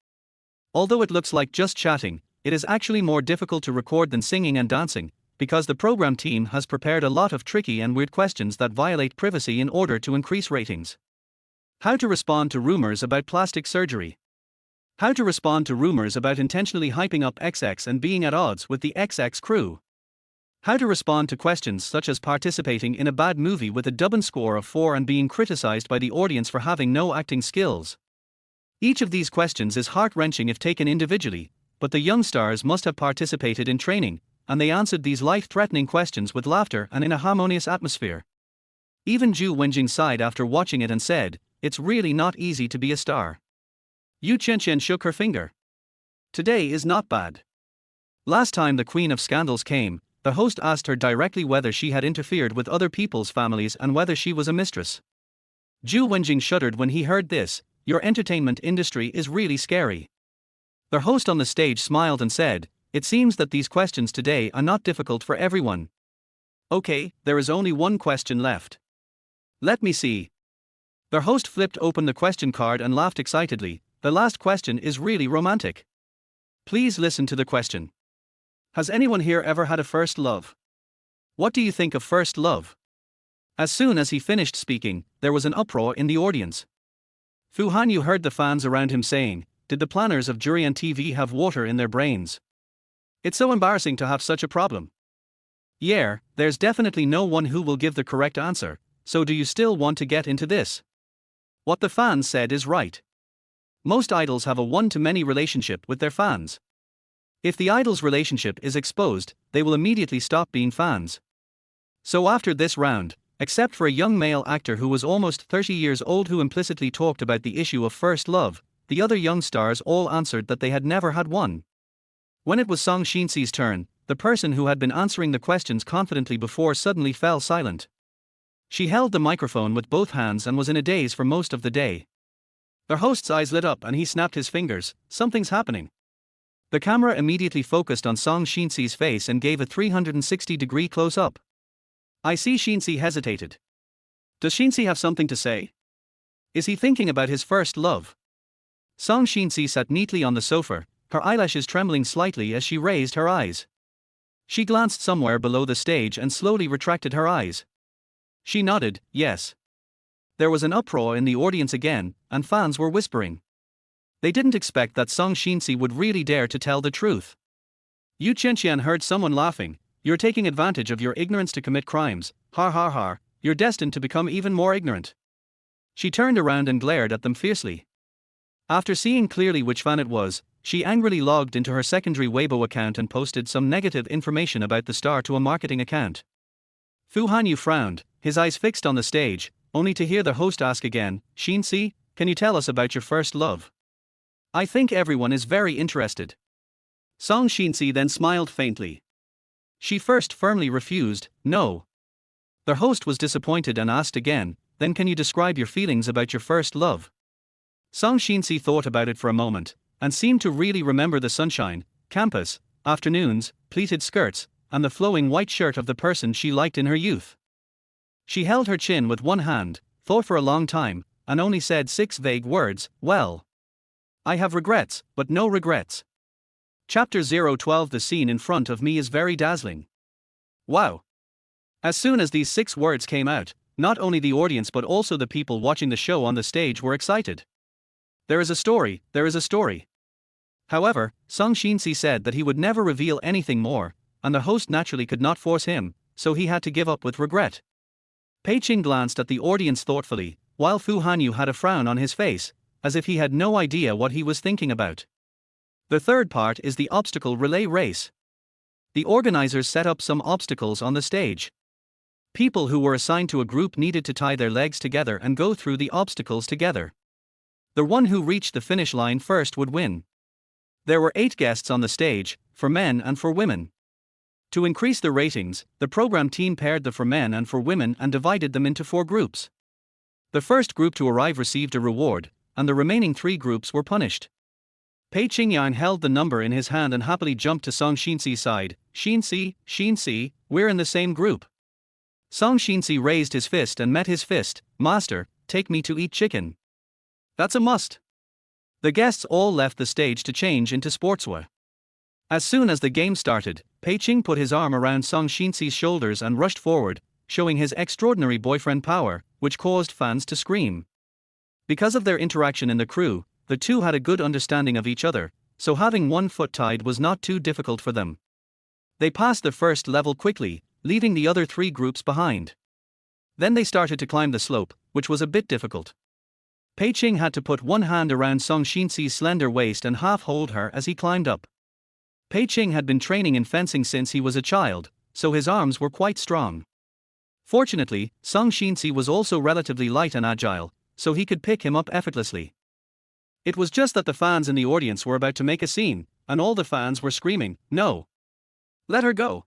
Although it looks like just chatting, it is actually more difficult to record than singing and dancing, because the program team has prepared a lot of tricky and weird questions that violate privacy in order to increase ratings. How to respond to rumors about plastic surgery. How to respond to rumors about intentionally hyping up XX and being at odds with the XX crew. How to respond to questions such as participating in a bad movie with a Dubbin score of 4 and being criticized by the audience for having no acting skills. Each of these questions is heart-wrenching if taken individually, but the young stars must have participated in training, and they answered these life-threatening questions with laughter and in a harmonious atmosphere. Even Zhu Wenjing sighed after watching it and said, "It's really not easy to be a star." Yu Qianqian shook her finger. "Today is not bad." Last time the Queen of Scandals came, the host asked her directly whether she had interfered with other people's families and whether she was a mistress. Zhu Wenjing shuddered when he heard this. "Your entertainment industry is really scary." The host on the stage smiled and said, "It seems that these questions today are not difficult for everyone. Okay, there is only one question left. Let me see." The host flipped open the question card and laughed excitedly. "The last question is really romantic. Please listen to the question. Has anyone here ever had a first love? What do you think of first love?" As soon as he finished speaking, there was an uproar in the audience. Fu Hanyu heard the fans around him saying, "Did the planners of Jurian TV have water in their brains? It's so embarrassing to have such a problem. Yeah, there's definitely no one who will give the correct answer, so do you still want to get into this?" What the fans said is right. Most idols have a one-to-many relationship with their fans. If the idol's relationship is exposed, they will immediately stop being fans. So after this round, except for a young male actor who was almost 30 years old who implicitly talked about the issue of first love, the other young stars all answered that they had never had one. When it was Song Xinci's turn, the person who had been answering the questions confidently before suddenly fell silent. She held the microphone with both hands and was in a daze for most of the day. The host's eyes lit up and he snapped his fingers. Something's happening. The camera immediately focused on Song Xinci's face and gave a 360-degree close-up. I see Xinci hesitated. Does Xinci have something to say? Is he thinking about his first love? Song Xinci sat neatly on the sofa, her eyelashes trembling slightly as she raised her eyes. She glanced somewhere below the stage and slowly retracted her eyes. She nodded, yes. There was an uproar in the audience again, and fans were whispering. They didn't expect that Song Xinci would really dare to tell the truth. Yu Chenqian heard someone laughing. You're taking advantage of your ignorance to commit crimes, har har har, you're destined to become even more ignorant. She turned around and glared at them fiercely. After seeing clearly which fan it was, she angrily logged into her secondary Weibo account and posted some negative information about the star to a marketing account. Fu Hanyu frowned, his eyes fixed on the stage, only to hear the host ask again, Xinci, can you tell us about your first love? I think everyone is very interested. Song Xinci then smiled faintly. She first firmly refused, no. The host was disappointed and asked again, then can you describe your feelings about your first love? Song Xinci thought about it for a moment, and seemed to really remember the sunshine, campus, afternoons, pleated skirts, and the flowing white shirt of the person she liked in her youth. She held her chin with one hand, thought for a long time, and only said 6 vague words, well. I have regrets, but no regrets. Chapter 012. The scene in front of me is very dazzling. Wow. As soon as these 6 words came out, not only the audience but also the people watching the show on the stage were excited. There is a story, there is a story. However, Song Xinci said that he would never reveal anything more, and the host naturally could not force him, so he had to give up with regret. Pei Qing glanced at the audience thoughtfully, while Fu Hanyu had a frown on his face, as if he had no idea what he was thinking about. The third part is the obstacle relay race. The organizers set up some obstacles on the stage. People who were assigned to a group needed to tie their legs together and go through the obstacles together. The one who reached the finish line first would win. There were 8 guests on the stage, for men and for women. To increase the ratings, the program team paired the for men and for women and divided them into 4 groups. The first group to arrive received a reward, and the remaining 3 groups were punished. Pei Qingyang held the number in his hand and happily jumped to Song Xinci's side. Xinci, Xinci, we're in the same group. Song Xinci raised his fist and met his fist. Master, take me to eat chicken. That's a must. The guests all left the stage to change into sportswear. As soon as the game started, Pei Qing put his arm around Song Xinci's shoulders and rushed forward, showing his extraordinary boyfriend power, which caused fans to scream. Because of their interaction in the crew, the two had a good understanding of each other, so having one foot tied was not too difficult for them. They passed the first level quickly, leaving the other 3 groups behind. Then they started to climb the slope, which was a bit difficult. Pei Qing had to put one hand around Song Xinci's slender waist and half hold her as he climbed up. Pei Qing had been training in fencing since he was a child, so his arms were quite strong. Fortunately, Song Xinci was also relatively light and agile, so he could pick him up effortlessly. It was just that the fans in the audience were about to make a scene, and all the fans were screaming, no. Let her go.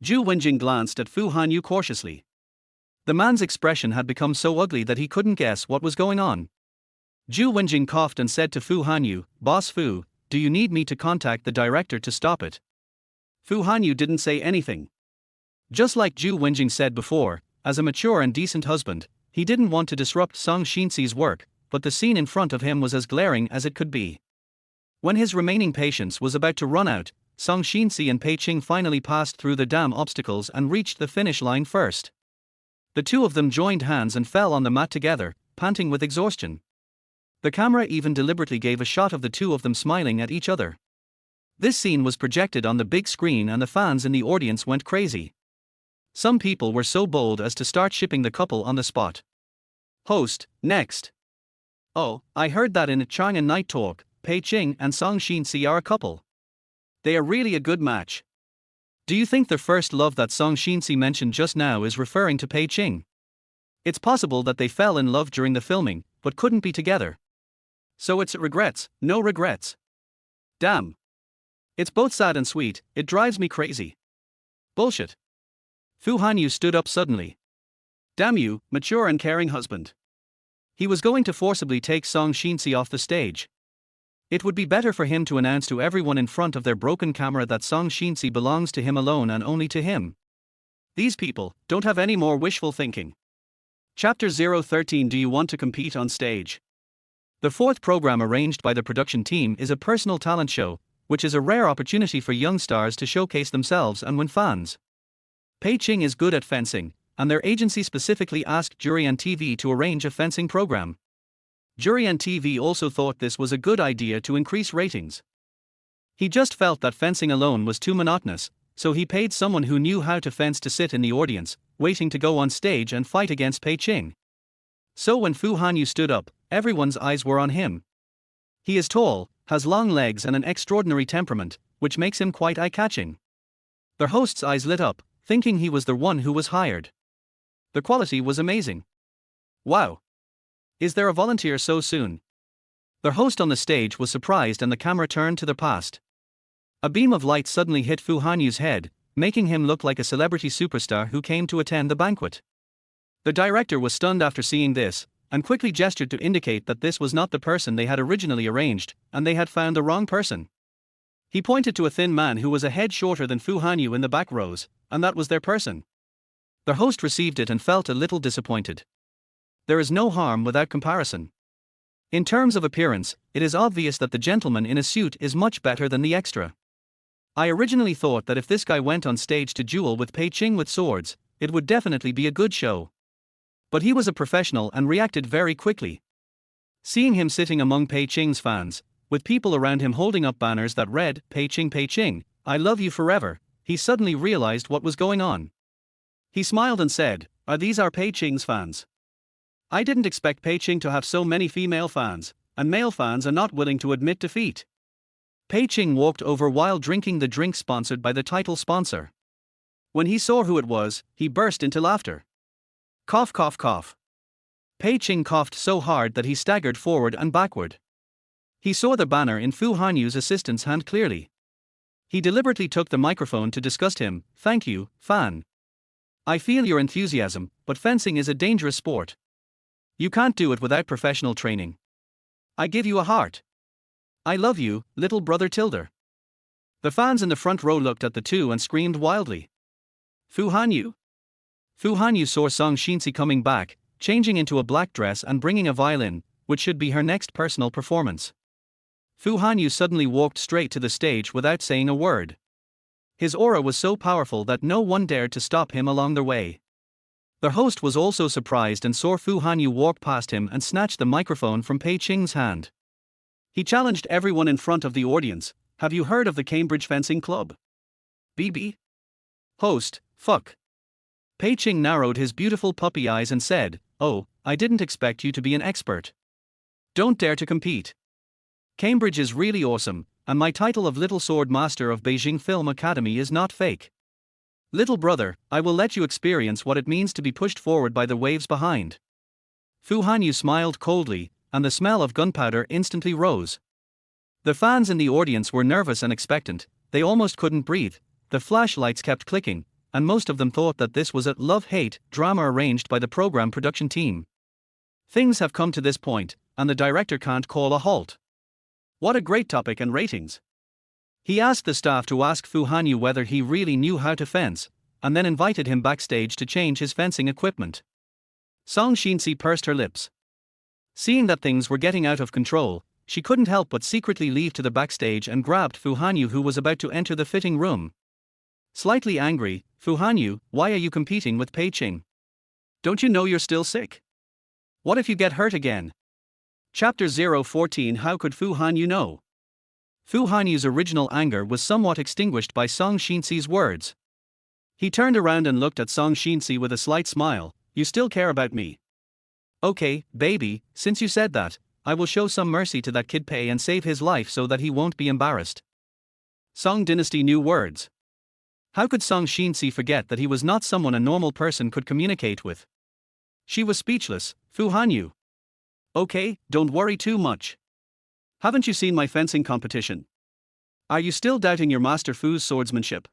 Zhu Wenjing glanced at Fu Hanyu cautiously. The man's expression had become so ugly that he couldn't guess what was going on. Zhu Wenjing coughed and said to Fu Hanyu, Boss Fu, do you need me to contact the director to stop it? Fu Hanyu didn't say anything. Just like Zhu Wenjing said before, as a mature and decent husband, he didn't want to disrupt Song Xinci's work, but the scene in front of him was as glaring as it could be. When his remaining patience was about to run out, Song Xinci and Pei Qing finally passed through the damn obstacles and reached the finish line first. The 2 of them joined hands and fell on the mat together, panting with exhaustion. The camera even deliberately gave a shot of the 2 of them smiling at each other. This scene was projected on the big screen and the fans in the audience went crazy. Some people were so bold as to start shipping the couple on the spot. Host, next. Oh, I heard that in a Chang'an Night Talk, Pei Qing and Song Xinci are a couple. They are really a good match. Do you think the first love that Song Xinci mentioned just now is referring to Pei Qing? It's possible that they fell in love during the filming, but couldn't be together. So it's regrets, no regrets. Damn. It's both sad and sweet, it drives me crazy. Bullshit. Fu Hanyu stood up suddenly. Damn you, mature and caring husband. He was going to forcibly take Song Xinci off the stage. It would be better for him to announce to everyone in front of their broken camera that Song Xinci belongs to him alone and only to him. These people don't have any more wishful thinking. Chapter 013. Do you want to compete on stage? The fourth program arranged by the production team is a personal talent show, which is a rare opportunity for young stars to showcase themselves and win fans. Pei Qing is good at fencing, and their agency specifically asked Jurian TV to arrange a fencing program. Jurian TV also thought this was a good idea to increase ratings. He just felt that fencing alone was too monotonous, so he paid someone who knew how to fence to sit in the audience, waiting to go on stage and fight against Pei Qing. So when Fu Hanyu stood up, everyone's eyes were on him. He is tall, has long legs and an extraordinary temperament, which makes him quite eye-catching. Their host's eyes lit up, thinking he was the one who was hired. The quality was amazing. Wow. Is there a volunteer so soon? Their host on the stage was surprised and the camera turned to their past. A beam of light suddenly hit Fu Hanyu's head, making him look like a celebrity superstar who came to attend the banquet. The director was stunned after seeing this, and quickly gestured to indicate that this was not the person they had originally arranged, and they had found the wrong person. He pointed to a thin man who was a head shorter than Fu Hanyu in the back rows, and that was their person. Their host received it and felt a little disappointed. There is no harm without comparison. In terms of appearance, it is obvious that the gentleman in a suit is much better than the extra. I originally thought that if this guy went on stage to duel with Pei Qing with swords, it would definitely be a good show. But he was a professional and reacted very quickly. Seeing him sitting among Pei Qing's fans, with people around him holding up banners that read, Pei Qing, I love you forever, he suddenly realized what was going on. He smiled and said, are these our Pei Qing's fans? I didn't expect Pei Qing to have so many female fans, and male fans are not willing to admit defeat. Pei Qing walked over while drinking the drink sponsored by the title sponsor. When he saw who it was, he burst into laughter. Cough, cough, cough. Pei Qing coughed so hard that he staggered forward and backward. He saw the banner in Fu Hanyu's assistant's hand clearly. He deliberately took the microphone to disgust him. Thank you, fan. I feel your enthusiasm, but fencing is a dangerous sport. You can't do it without professional training. I give you a heart. I love you, little brother Tilder. The fans in the front row looked at the two and screamed wildly. Fu Hanyu? Fu Hanyu saw Song Xinci coming back, changing into a black dress and bringing a violin, which should be her next personal performance. Fu Hanyu suddenly walked straight to the stage without saying a word. His aura was so powerful that no one dared to stop him along their way. Their host was also surprised and saw Fu Hanyu walk past him and snatch the microphone from Pei Qing's hand. He challenged everyone in front of the audience, have you heard of the Cambridge Fencing Club? BB? Host, fuck. Pei Qing narrowed his beautiful puppy eyes and said, oh, I didn't expect you to be an expert. Don't dare to compete. Cambridge is really awesome, and my title of Little Sword Master of Beijing Film Academy is not fake. Little brother, I will let you experience what it means to be pushed forward by the waves behind. Fu Hanyu smiled coldly, and the smell of gunpowder instantly rose. The fans in the audience were nervous and expectant, they almost couldn't breathe, the flashlights kept clicking, and most of them thought that this was a love-hate drama arranged by the program production team. Things have come to this point, and the director can't call a halt. What a great topic and ratings. He asked the staff to ask Fu Hanyu whether he really knew how to fence, and then invited him backstage to change his fencing equipment. Song Xinci pursed her lips. Seeing that things were getting out of control, she couldn't help but secretly leave to the backstage and grabbed Fu Hanyu, who was about to enter the fitting room. Slightly angry, Fu Hanyu, why are you competing with Pei Qing? Don't you know you're still sick? What if you get hurt again? Chapter 014. How could Fu Hanyu know? Fu Hanyu's original anger was somewhat extinguished by Song Xinci's words. He turned around and looked at Song Xinci with a slight smile. You still care about me? Okay, baby, since you said that, I will show some mercy to that kid Pei and save his life so that he won't be embarrassed. Song Dynasty New Words. How could Song Xinci forget that he was not someone a normal person could communicate with? She was speechless. Fu Hanyu. Okay, don't worry too much. Haven't you seen my fencing competition? Are you still doubting your master Fu's swordsmanship?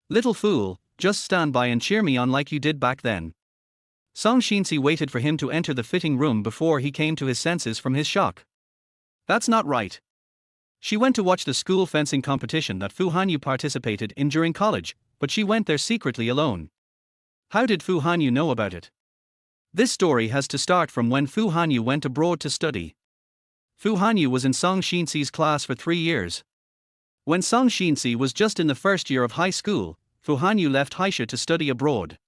Little fool, just stand by and cheer me on like you did back then. Song Xinci waited for him to enter the fitting room before he came to his senses from his shock. That's not right. She went to watch the school fencing competition that Fu Hanyu participated in during college, but she went there secretly alone. How did Fu Hanyu know about it? This story has to start from when Fu Hanyu went abroad to study. Fu Hanyu was in Song Xinci's class for 3 years. When Song Xinci was just in the first year of high school, Fu Hanyu left Haisha to study abroad.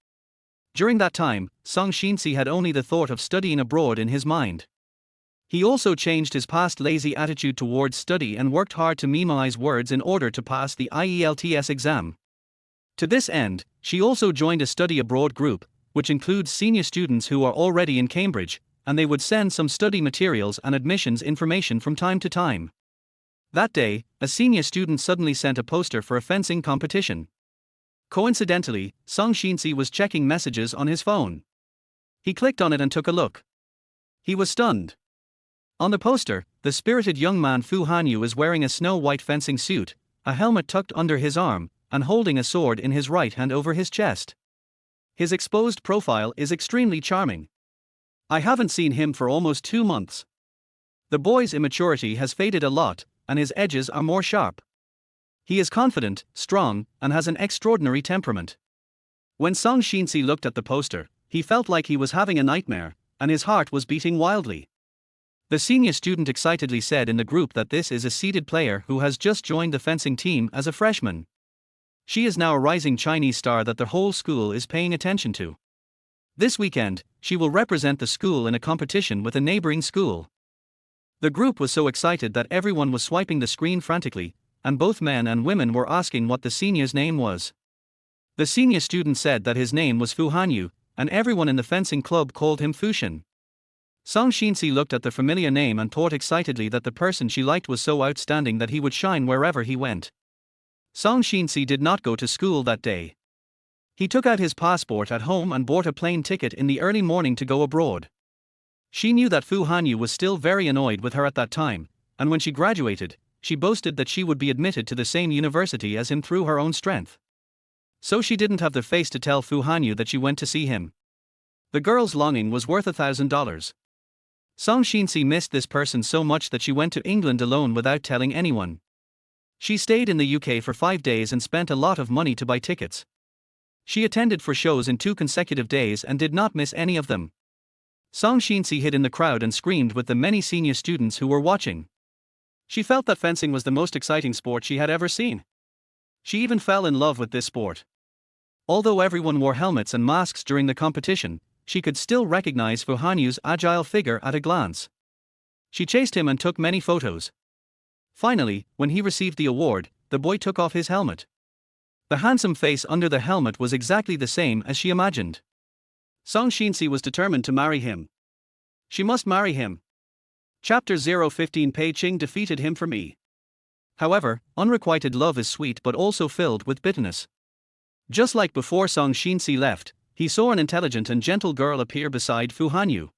During that time, Song Xinci had only the thought of studying abroad in his mind. He also changed his past lazy attitude towards study and worked hard to memorize words in order to pass the IELTS exam. To this end, she also joined a study abroad group, which includes senior students who are already in Cambridge, and they would send some study materials and admissions information from time to time. That day, a senior student suddenly sent a poster for a fencing competition. Coincidentally, Song Xinci was checking messages on his phone. He clicked on it and took a look. He was stunned. On the poster, the spirited young man Fu Hanyu is wearing a snow-white fencing suit, a helmet tucked under his arm, and holding a sword in his right hand over his chest. His exposed profile is extremely charming. I haven't seen him for almost 2 months. The boy's immaturity has faded a lot, and his edges are more sharp. He is confident, strong, and has an extraordinary temperament. When Song Xinci looked at the poster, he felt like he was having a nightmare, and his heart was beating wildly. The senior student excitedly said in the group that this is a seeded player who has just joined the fencing team as a freshman. She is now a rising Chinese star that the whole school is paying attention to. This weekend, she will represent the school in a competition with a neighboring school. The group was so excited that everyone was swiping the screen frantically, and both men and women were asking what the senior's name was. The senior student said that his name was Fu Hanyu, and everyone in the fencing club called him Fushin. Song Xinci looked at the familiar name and thought excitedly that the person she liked was so outstanding that he would shine wherever he went. Song Xinci did not go to school that day. He took out his passport at home and bought a plane ticket in the early morning to go abroad. She knew that Fu Hanyu was still very annoyed with her at that time, and when she graduated, she boasted that she would be admitted to the same university as him through her own strength. So she didn't have the face to tell Fu Hanyu that she went to see him. The girl's longing was worth $1,000. Song Xinci missed this person so much that she went to England alone without telling anyone. She stayed in the UK for 5 days and spent a lot of money to buy tickets. She attended for shows in 2 consecutive days and did not miss any of them. Song Xinci hid in the crowd and screamed with the many senior students who were watching. She felt that fencing was the most exciting sport she had ever seen. She even fell in love with this sport. Although everyone wore helmets and masks during the competition, she could still recognize Fu Hanyu's agile figure at a glance. She chased him and took many photos. Finally, when he received the award, the boy took off his helmet. The handsome face under the helmet was exactly the same as she imagined. Song Xinci was determined to marry him. She must marry him. Chapter 015 Pei Qing defeated him for me. However, unrequited love is sweet but also filled with bitterness. Just like before Song Xinci left, he saw an intelligent and gentle girl appear beside Fu Hanyu.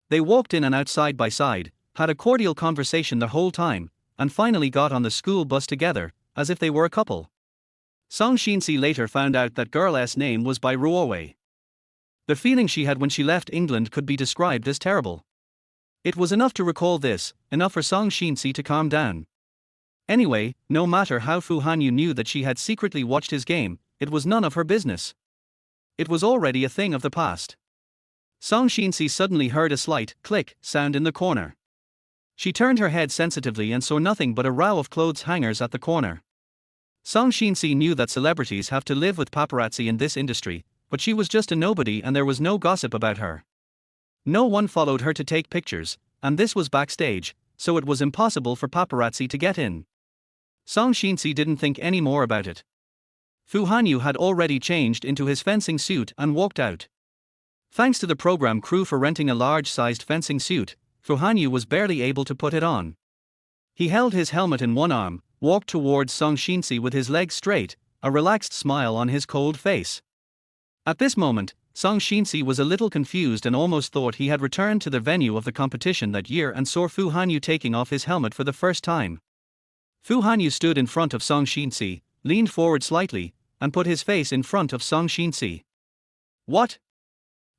They walked in and out side by side, had a cordial conversation the whole time, and finally got on the school bus together, as if they were a couple. Song Xinci later found out that girl's name was Bai Ruowei. The feeling she had when she left England could be described as terrible. It was enough to recall this, enough for Song Xinci to calm down. Anyway, no matter how Fu Hanyu knew that she had secretly watched his game, it was none of her business. It was already a thing of the past. Song Xinci suddenly heard a slight click sound in the corner. She turned her head sensitively and saw nothing but a row of clothes hangers at the corner. Song Xinci knew that celebrities have to live with paparazzi in this industry, but she was just a nobody and there was no gossip about her. No one followed her to take pictures, and this was backstage, so it was impossible for paparazzi to get in. Song Xinci didn't think any more about it. Fu Hanyu had already changed into his fencing suit and walked out. Thanks to the program crew for renting a large-sized fencing suit, Fu Hanyu was barely able to put it on. He held his helmet in one arm, walked towards Song Xinci with his legs straight, a relaxed smile on his cold face. At this moment, Song Xinci was a little confused and almost thought he had returned to the venue of the competition that year and saw Fu Hanyu taking off his helmet for the first time. Fu Hanyu stood in front of Song Xinci, leaned forward slightly, and put his face in front of Song Xinci. What?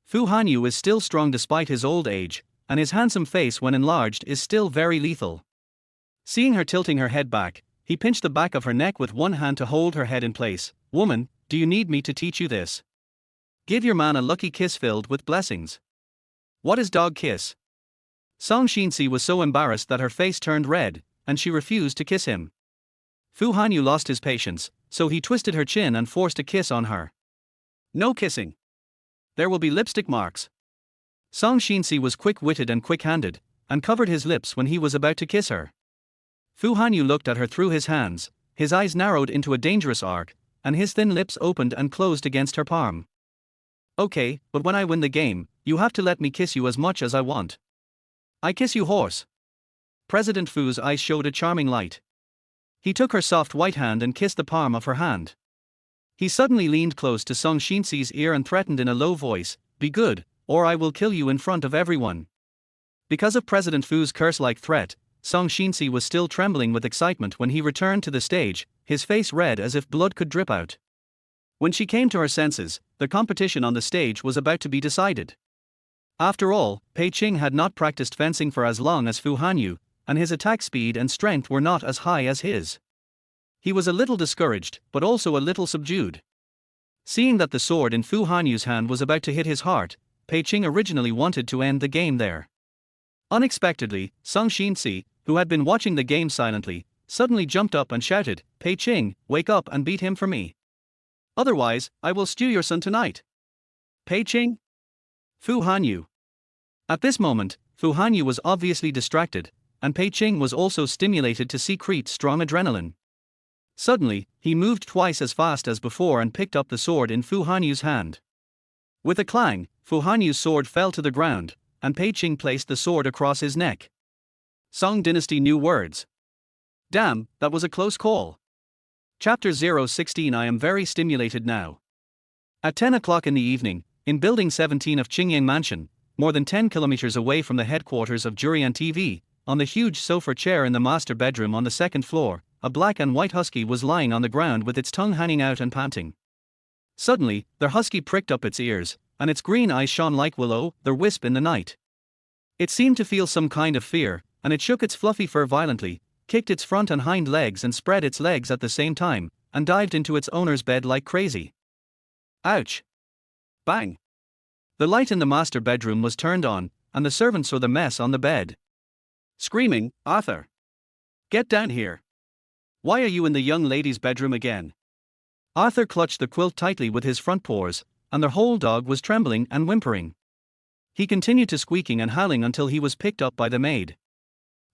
Fu Hanyu is still strong despite his old age, and his handsome face when enlarged is still very lethal. Seeing her tilting her head back, he pinched the back of her neck with one hand to hold her head in place. Woman, do you need me to teach you this? Give your man a lucky kiss filled with blessings. What is dog kiss? Song Xinci was so embarrassed that her face turned red, and she refused to kiss him. Fu Hanyu lost his patience, so he twisted her chin and forced a kiss on her. No kissing. There will be lipstick marks. Song Xinci was quick-witted and quick-handed, and covered his lips when he was about to kiss her. Fu Hanyu looked at her through his hands, his eyes narrowed into a dangerous arc, and his thin lips opened and closed against her palm. Okay, but when I win the game, you have to let me kiss you as much as I want. I kiss you, horse. President Fu's eyes showed a charming light. He took her soft white hand and kissed the palm of her hand. He suddenly leaned close to Song Xinci's ear and threatened in a low voice, "Be good, or I will kill you in front of everyone." Because of President Fu's curse-like threat, Song Xinci was still trembling with excitement when he returned to the stage, his face red as if blood could drip out. When she came to her senses, the competition on the stage was about to be decided. After all, Pei Qing had not practiced fencing for as long as Fu Hanyu, and his attack speed and strength were not as high as his. He was a little discouraged, but also a little subdued. Seeing that the sword in Fu Hanyu's hand was about to hit his heart, Pei Qing originally wanted to end the game there. Unexpectedly, Song Xinci, who had been watching the game silently, suddenly jumped up and shouted, "Pei Qing, wake up and beat him for me. Otherwise, I will stew your son tonight." Pei Qing? Fu Hanyu. At this moment, Fu Hanyu was obviously distracted, and Pei Qing was also stimulated to secrete strong adrenaline. Suddenly, he moved twice as fast as before and picked up the sword in Fu Hanyu's hand. With a clang, Fu Hanyu's sword fell to the ground, and Pei Qing placed the sword across his neck. Song Dynasty New Words. Damn, that was a close call. Chapter 016. I am very stimulated now. At 10 o'clock in the evening, in Building 17 of Qingyang Mansion, more than 10 kilometers away from the headquarters of Jurian TV, on the huge sofa chair in the master bedroom on the second floor, a black and white husky was lying on the ground with its tongue hanging out and panting. Suddenly, the husky pricked up its ears, and its green eyes shone like will-o' the wisp in the night. It seemed to feel some kind of fear, and it shook its fluffy fur violently, kicked its front and hind legs and spread its legs at the same time, and dived into its owner's bed like crazy. Ouch! Bang! The light in the master bedroom was turned on, and the servant saw the mess on the bed. Screaming, "Arthur! Get down here! Why are you in the young lady's bedroom again?" Arthur clutched the quilt tightly with his front paws, and the whole dog was trembling and whimpering. He continued to squeaking and howling until he was picked up by the maid.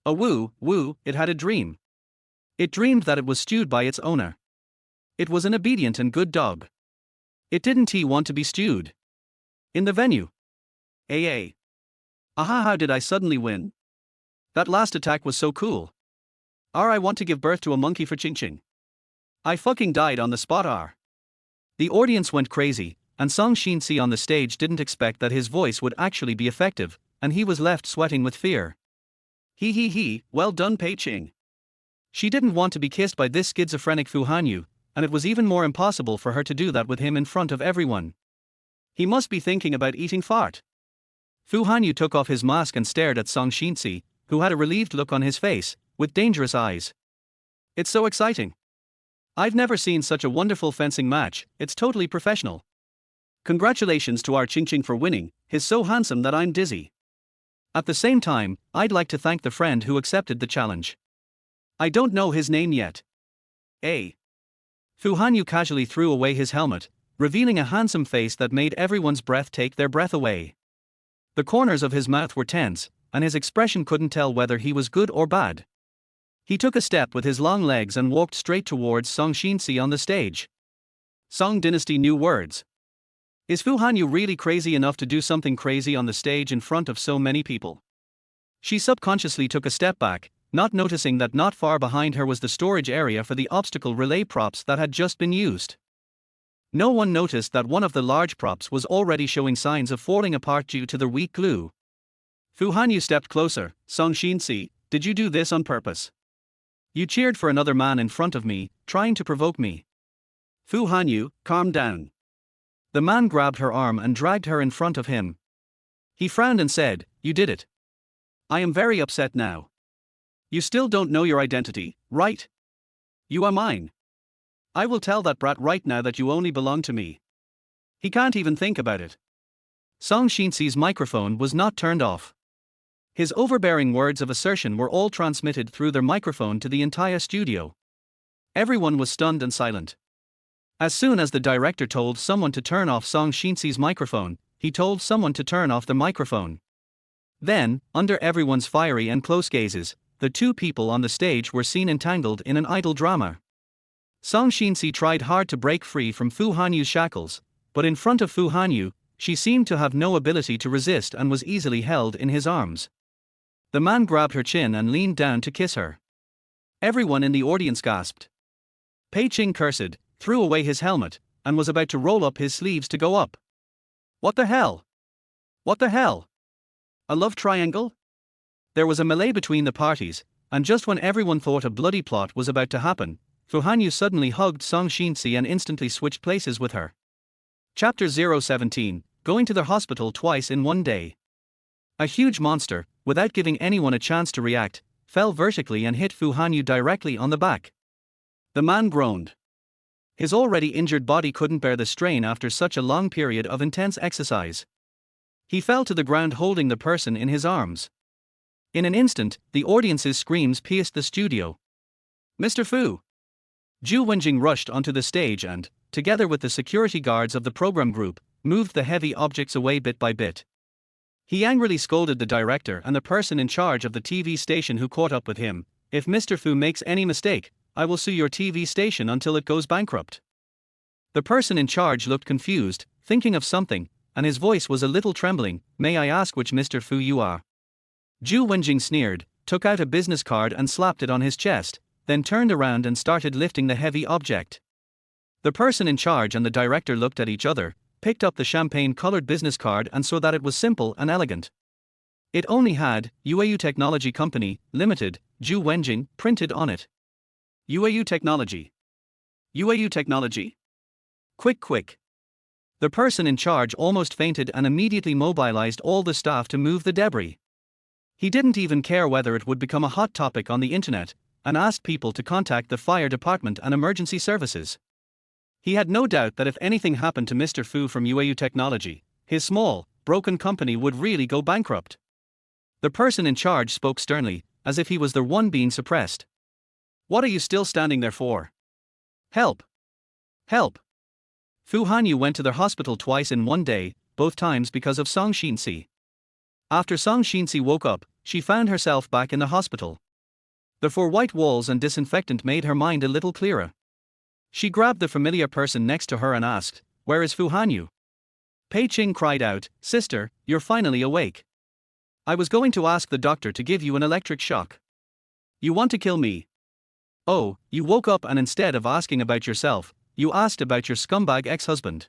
A woo, woo, it had a dream. It dreamed that it was stewed by its owner. It was an obedient and good dog. It didn't want to be stewed. In the venue. AA. Aha, how did I suddenly win? That last attack was so cool. I want to give birth to a monkey for Ching Ching. I fucking died on the spot. The audience went crazy, and Song Xinci on the stage didn't expect that his voice would actually be effective, and he was left sweating with fear. He, well done Pei Qing. She didn't want to be kissed by this schizophrenic Fu Hanyu, and it was even more impossible for her to do that with him in front of everyone. He must be thinking about eating fart. Fu Hanyu took off his mask and stared at Song Xinci, who had a relieved look on his face, with dangerous eyes. It's so exciting. I've never seen such a wonderful fencing match, it's totally professional. Congratulations to our Ching Ching for winning, he's so handsome that I'm dizzy. At the same time, I'd like to thank the friend who accepted the challenge. I don't know his name yet. Fu Hanyu casually threw away his helmet, revealing a handsome face that made everyone's breath take their breath away. The corners of his mouth were tense, and his expression couldn't tell whether he was good or bad. He took a step with his long legs and walked straight towards Song Xinci on the stage. Song Dynasty New Words. Is Fu Hanyu really crazy enough to do something crazy on the stage in front of so many people? She subconsciously took a step back, not noticing that not far behind her was the storage area for the obstacle relay props that had just been used. No one noticed that one of the large props was already showing signs of falling apart due to the weak glue. Fu Hanyu stepped closer. Xinci, did you do this on purpose? You cheered for another man in front of me, trying to provoke me. Fu Hanyu, calm down. The man grabbed her arm and dragged her in front of him. He frowned and said, you did it. I am very upset now. You still don't know your identity, right? You are mine. I will tell that brat right now that you only belong to me. He can't even think about it. Xinci's microphone was not turned off. His overbearing words of assertion were all transmitted through their microphone to the entire studio. Everyone was stunned and silent. As soon as the director told someone to turn off Xinci's microphone, he told someone to turn off the microphone. Then, under everyone's fiery and close gazes, the two people on the stage were seen entangled in an idle drama. Xinci tried hard to break free from Fu Hanyu's shackles, but in front of Fu Hanyu, she seemed to have no ability to resist and was easily held in his arms. The man grabbed her chin and leaned down to kiss her. Everyone in the audience gasped. Pei Qing cursed, threw away his helmet, and was about to roll up his sleeves to go up. What the hell? What the hell? A love triangle? There was a melee between the parties, and just when everyone thought a bloody plot was about to happen, Fu Hanyu suddenly hugged Xinci and instantly switched places with her. Chapter 017, Going to the hospital twice in one day. A huge monster, without giving anyone a chance to react, fell vertically and hit Fu Hanyu directly on the back. The man groaned. His already injured body couldn't bear the strain after such a long period of intense exercise. He fell to the ground holding the person in his arms. In an instant, the audience's screams pierced the studio. Mr. Fu! Zhu Wenjing rushed onto the stage and, together with the security guards of the program group, moved the heavy objects away bit by bit. He angrily scolded the director and the person in charge of the TV station who caught up with him. If Mr. Fu makes any mistake, I will sue your TV station until it goes bankrupt. The person in charge looked confused, thinking of something, and his voice was a little trembling. May I ask which Mr. Fu you are? Zhu Wenjing sneered, took out a business card and slapped it on his chest, then turned around and started lifting the heavy object. The person in charge and the director looked at each other, picked up the champagne-colored business card and saw that it was simple and elegant. It only had UAU Technology Company, Limited, Zhu Wenjing, printed on it. UAU Technology. UAU Technology? Quick. The person in charge almost fainted and immediately mobilized all the staff to move the debris. He didn't even care whether it would become a hot topic on the internet, and asked people to contact the fire department and emergency services. He had no doubt that if anything happened to Mr. Fu from UAU Technology, his small, broken company would really go bankrupt. The person in charge spoke sternly, as if he was the one being suppressed. What are you still standing there for? Help! Help! Fu Hanyu went to the hospital twice in one day, both times because of Xinci. After Xinci woke up, she found herself back in the hospital. The four white walls and disinfectant made her mind a little clearer. She grabbed the familiar person next to her and asked, "Where is Fu Hanyu?" Pei Qing cried out, "Sister, you're finally awake. I was going to ask the doctor to give you an electric shock. You want to kill me? Oh, you woke up and instead of asking about yourself, you asked about your scumbag ex-husband."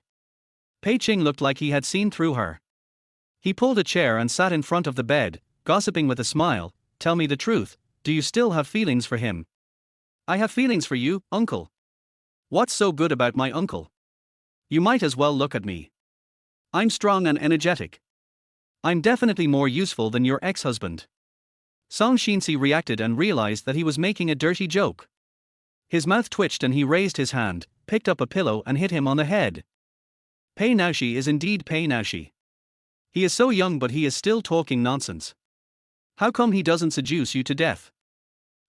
Pei Qing looked like he had seen through her. He pulled a chair and sat in front of the bed, gossiping with a smile. "Tell me the truth, do you still have feelings for him?" "I have feelings for you, uncle." "What's so good about my uncle? You might as well look at me. I'm strong and energetic. I'm definitely more useful than your ex-husband." Xinci reacted and realized that he was making a dirty joke. His mouth twitched and he raised his hand, picked up a pillow and hit him on the head. Pei Naoshi is indeed Pei Naoshi. He is so young but he is still talking nonsense. How come he doesn't seduce you to death?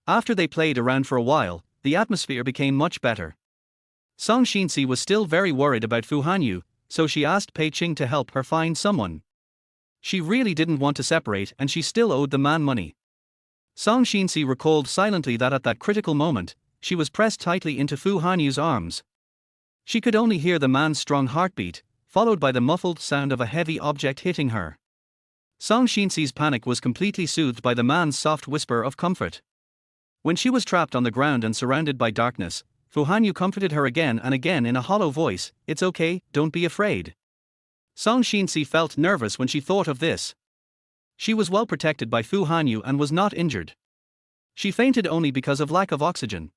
After they played around for a while, the atmosphere became much better. Xinci was still very worried about Fu Hanyu, so she asked Pei Qing to help her find someone. She really didn't want to separate and she still owed the man money. Xinci recalled silently that at that critical moment, she was pressed tightly into Fu Hanyu's arms. She could only hear the man's strong heartbeat, followed by the muffled sound of a heavy object hitting her. Xinci's panic was completely soothed by the man's soft whisper of comfort. When she was trapped on the ground and surrounded by darkness, Fu Hanyu comforted her again and again in a hollow voice, "It's okay, don't be afraid." Song Xinci felt nervous when she thought of this. She was well protected by Fu Hanyu and was not injured. She fainted only because of lack of oxygen.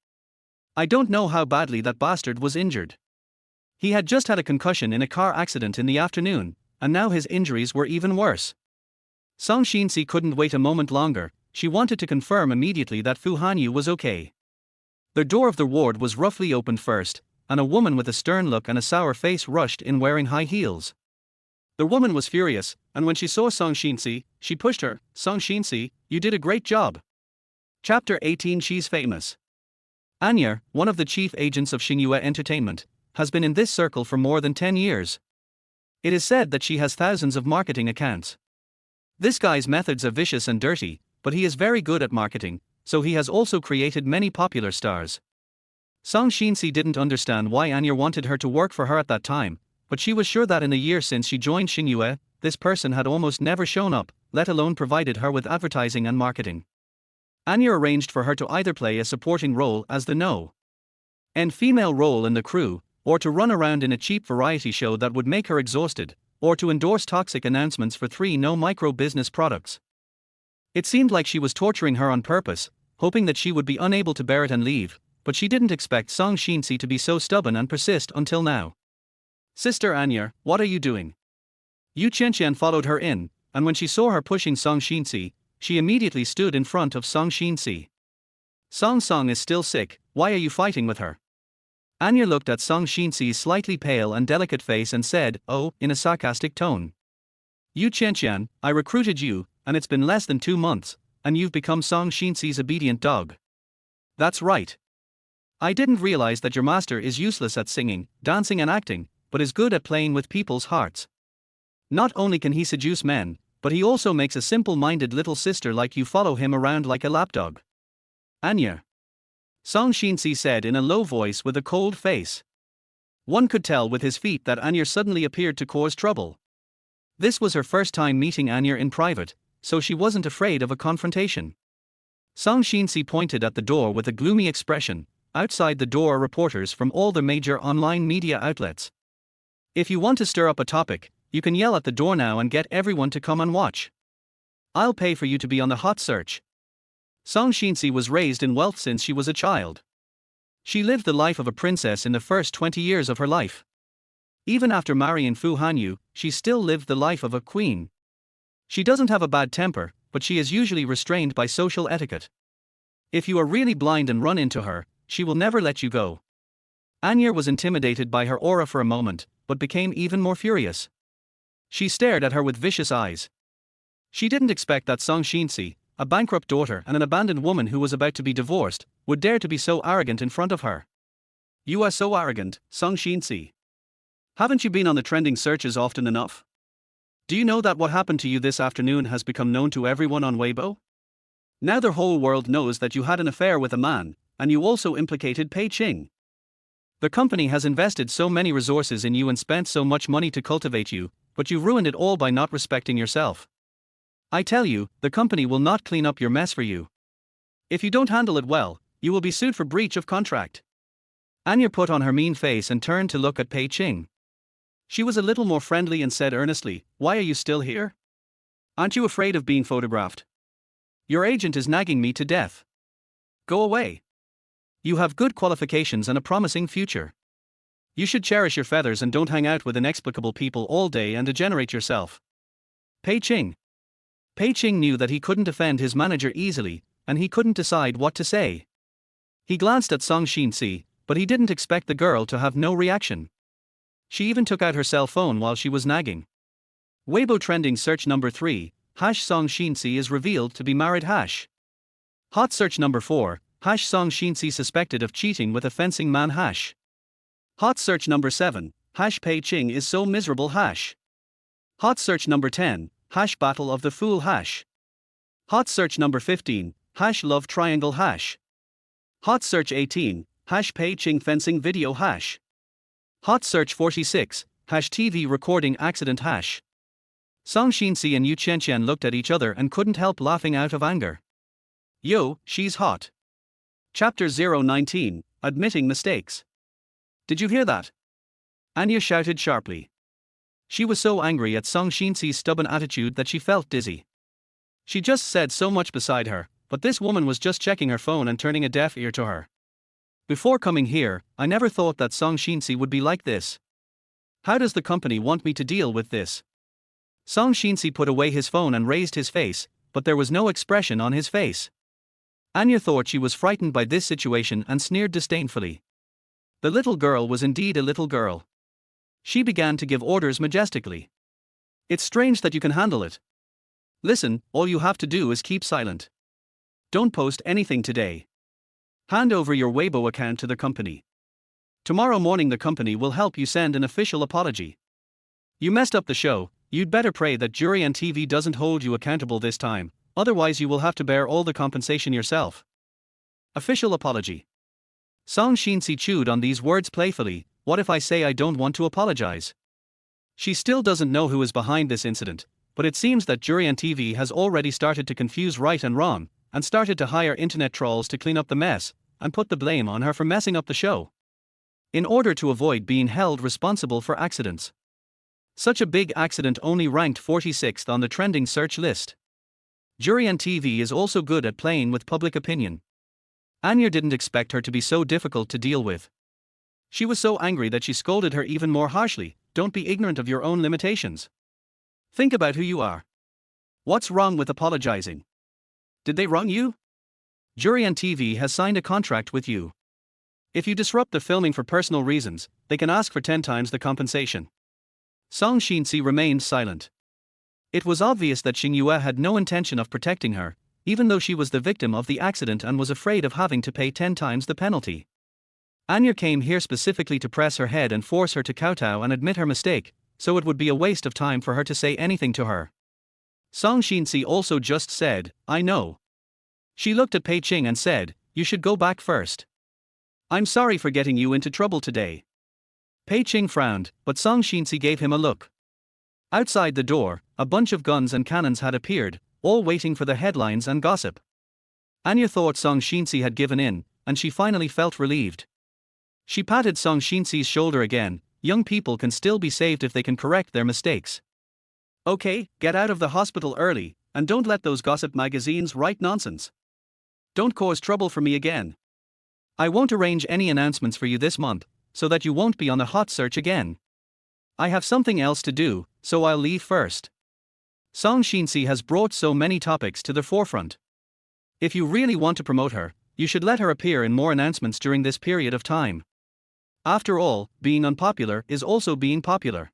I don't know how badly that bastard was injured. He had just had a concussion in a car accident in the afternoon, and now his injuries were even worse. Song Xinci couldn't wait a moment longer. She wanted to confirm immediately that Fu Hanyu was okay. The door of the ward was roughly opened first, and a woman with a stern look and a sour face rushed in wearing high heels. The woman was furious, and when she saw Song Xinci, she pushed her. "Song Xinci, you did a great job." Chapter 18. She's famous. Anya, one of the chief agents of Xinyu Entertainment, has been in this circle for more than 10 years. It is said that she has thousands of marketing accounts. This guy's methods are vicious and dirty, but he is very good at marketing, so he has also created many popular stars. Song Xinci didn't understand why Anya wanted her to work for her at that time, but she was sure that in the year since she joined Xinyu, this person had almost never shown up, let alone provided her with advertising and marketing. Anya arranged for her to either play a supporting role as the no-end female role in the crew, or to run around in a cheap variety show that would make her exhausted, or to endorse toxic announcements for 3 no-micro business products. It seemed like she was torturing her on purpose, hoping that she would be unable to bear it and leave, but she didn't expect Song Xinci to be so stubborn and persist until now. "Sister Anya, what are you doing?" Yu Qianqian followed her in, and when she saw her pushing Song Xinci, she immediately stood in front of Song Xinci. Song is still sick, why are you fighting with her?" Anya looked at Song Xinci's slightly pale and delicate face and said, "Oh," in a sarcastic tone. "Yu Qianqian, I recruited you, and it's been less than 2 months, and you've become Song Xinci's obedient dog." "That's right. I didn't realize that your master is useless at singing, dancing and acting, but is good at playing with people's hearts. Not only can he seduce men, but he also makes a simple-minded little sister like you follow him around like a lapdog." "Anya," Song Xinci said in a low voice with a cold face. One could tell with his feet that Anya suddenly appeared to cause trouble. This was her first time meeting Anya in private, so she wasn't afraid of a confrontation. Song Xinci pointed at the door with a gloomy expression. Outside the door are reporters from all the major online media outlets. If you want to stir up a topic, you can yell at the door now and get everyone to come and watch. I'll pay for you to be on the hot search. Song Xinci was raised in wealth since she was a child. She lived the life of a princess in the first 20 years of her life. Even after marrying Fu Hanyu, she still lived the life of a queen. She doesn't have a bad temper, but she is usually restrained by social etiquette. If you are really blind and run into her, she will never let you go. Anya was intimidated by her aura for a moment, but became even more furious. She stared at her with vicious eyes. She didn't expect that Song Xinci, a bankrupt daughter and an abandoned woman who was about to be divorced, would dare to be so arrogant in front of her. "You are so arrogant, Song Xinci. Haven't you been on the trending searches often enough? Do you know that what happened to you this afternoon has become known to everyone on Weibo? Now the whole world knows that you had an affair with a man, and you also implicated Pei Qing. The company has invested so many resources in you and spent so much money to cultivate you, but you ruined it all by not respecting yourself. I tell you, the company will not clean up your mess for you. If you don't handle it well, you will be sued for breach of contract." Anya put on her mean face and turned to look at Pei Qing. She was a little more friendly and said earnestly, "Why are you still here? Aren't you afraid of being photographed? Your agent is nagging me to death. Go away. You have good qualifications and a promising future. You should cherish your feathers and don't hang out with inexplicable people all day and degenerate yourself." Pei Qing. Pei Qing knew that he couldn't defend his manager easily, and he couldn't decide what to say. He glanced at Song Xinci, but he didn't expect the girl to have no reaction. She even took out her cell phone while she was nagging. Weibo trending search number 3, #Song Xinci is revealed to be married #. Hot search number 4, #Song Xinci suspected of cheating with a fencing man #. Hot search number 7, #Pei Qing is so miserable #. Hot search number 10, #Battle of the Fool #. Hot search number 15, #Love Triangle #. Hot search 18, #Pei Qing fencing video #. Hot search 46, #TV recording accident #. Song Xinci and Yu Qianqian looked at each other and couldn't help laughing out of anger. "Yo, she's hot. Chapter 019, Admitting Mistakes. Did you hear that? Anya shouted sharply. She was so angry at Song Xinci's stubborn attitude that she felt dizzy. She just said so much beside her, but this woman was just checking her phone and turning a deaf ear to her. Before coming here, I never thought that Song Xinci would be like this. How does the company want me to deal with this? Song Xinci put away his phone and raised his face, but there was no expression on his face. Anya thought she was frightened by this situation and sneered disdainfully. The little girl was indeed a little girl. She began to give orders majestically. It's strange that you can handle it. Listen, all you have to do is keep silent. Don't post anything today. Hand over your Weibo account to the company. Tomorrow morning the company will help you send an official apology. You messed up the show, you'd better pray that Jury and TV doesn't hold you accountable this time, otherwise you will have to bear all the compensation yourself. Official apology. Song Xinci chewed on these words playfully. What if I say I don't want to apologize? She still doesn't know who is behind this incident, but it seems that Jury and TV has already started to confuse right and wrong, and started to hire internet trolls to clean up the mess, and put the blame on her for messing up the show. In order to avoid being held responsible for accidents. Such a big accident only ranked 46th on the trending search list. Jury and TV is also good at playing with public opinion. Anya didn't expect her to be so difficult to deal with. She was so angry that she scolded her even more harshly. Don't be ignorant of your own limitations. Think about who you are. What's wrong with apologizing? Did they wrong you? Jury and TV has signed a contract with you. If you disrupt the filming for personal reasons, they can ask for 10 times the compensation. Song Xinci remained silent. It was obvious that Xingyue had no intention of protecting her, even though she was the victim of the accident and was afraid of having to pay 10 times the penalty. Anya came here specifically to press her head and force her to kowtow and admit her mistake, so it would be a waste of time for her to say anything to her. Song Xinci also just said, I know. She looked at Pei Qing and said, you should go back first. I'm sorry for getting you into trouble today. Pei Qing frowned, but Song Xinci gave him a look. Outside the door, a bunch of guns and cannons had appeared, all waiting for the headlines and gossip. Anya thought Song Xinci had given in, and she finally felt relieved. She patted Song Xinci's shoulder again. Young people can still be saved if they can correct their mistakes. Okay, get out of the hospital early, and don't let those gossip magazines write nonsense. Don't cause trouble for me again. I won't arrange any announcements for you this month, so that you won't be on the hot search again. I have something else to do, so I'll leave first. Song Xinci has brought so many topics to the forefront. If you really want to promote her, you should let her appear in more announcements during this period of time. After all, being unpopular is also being popular.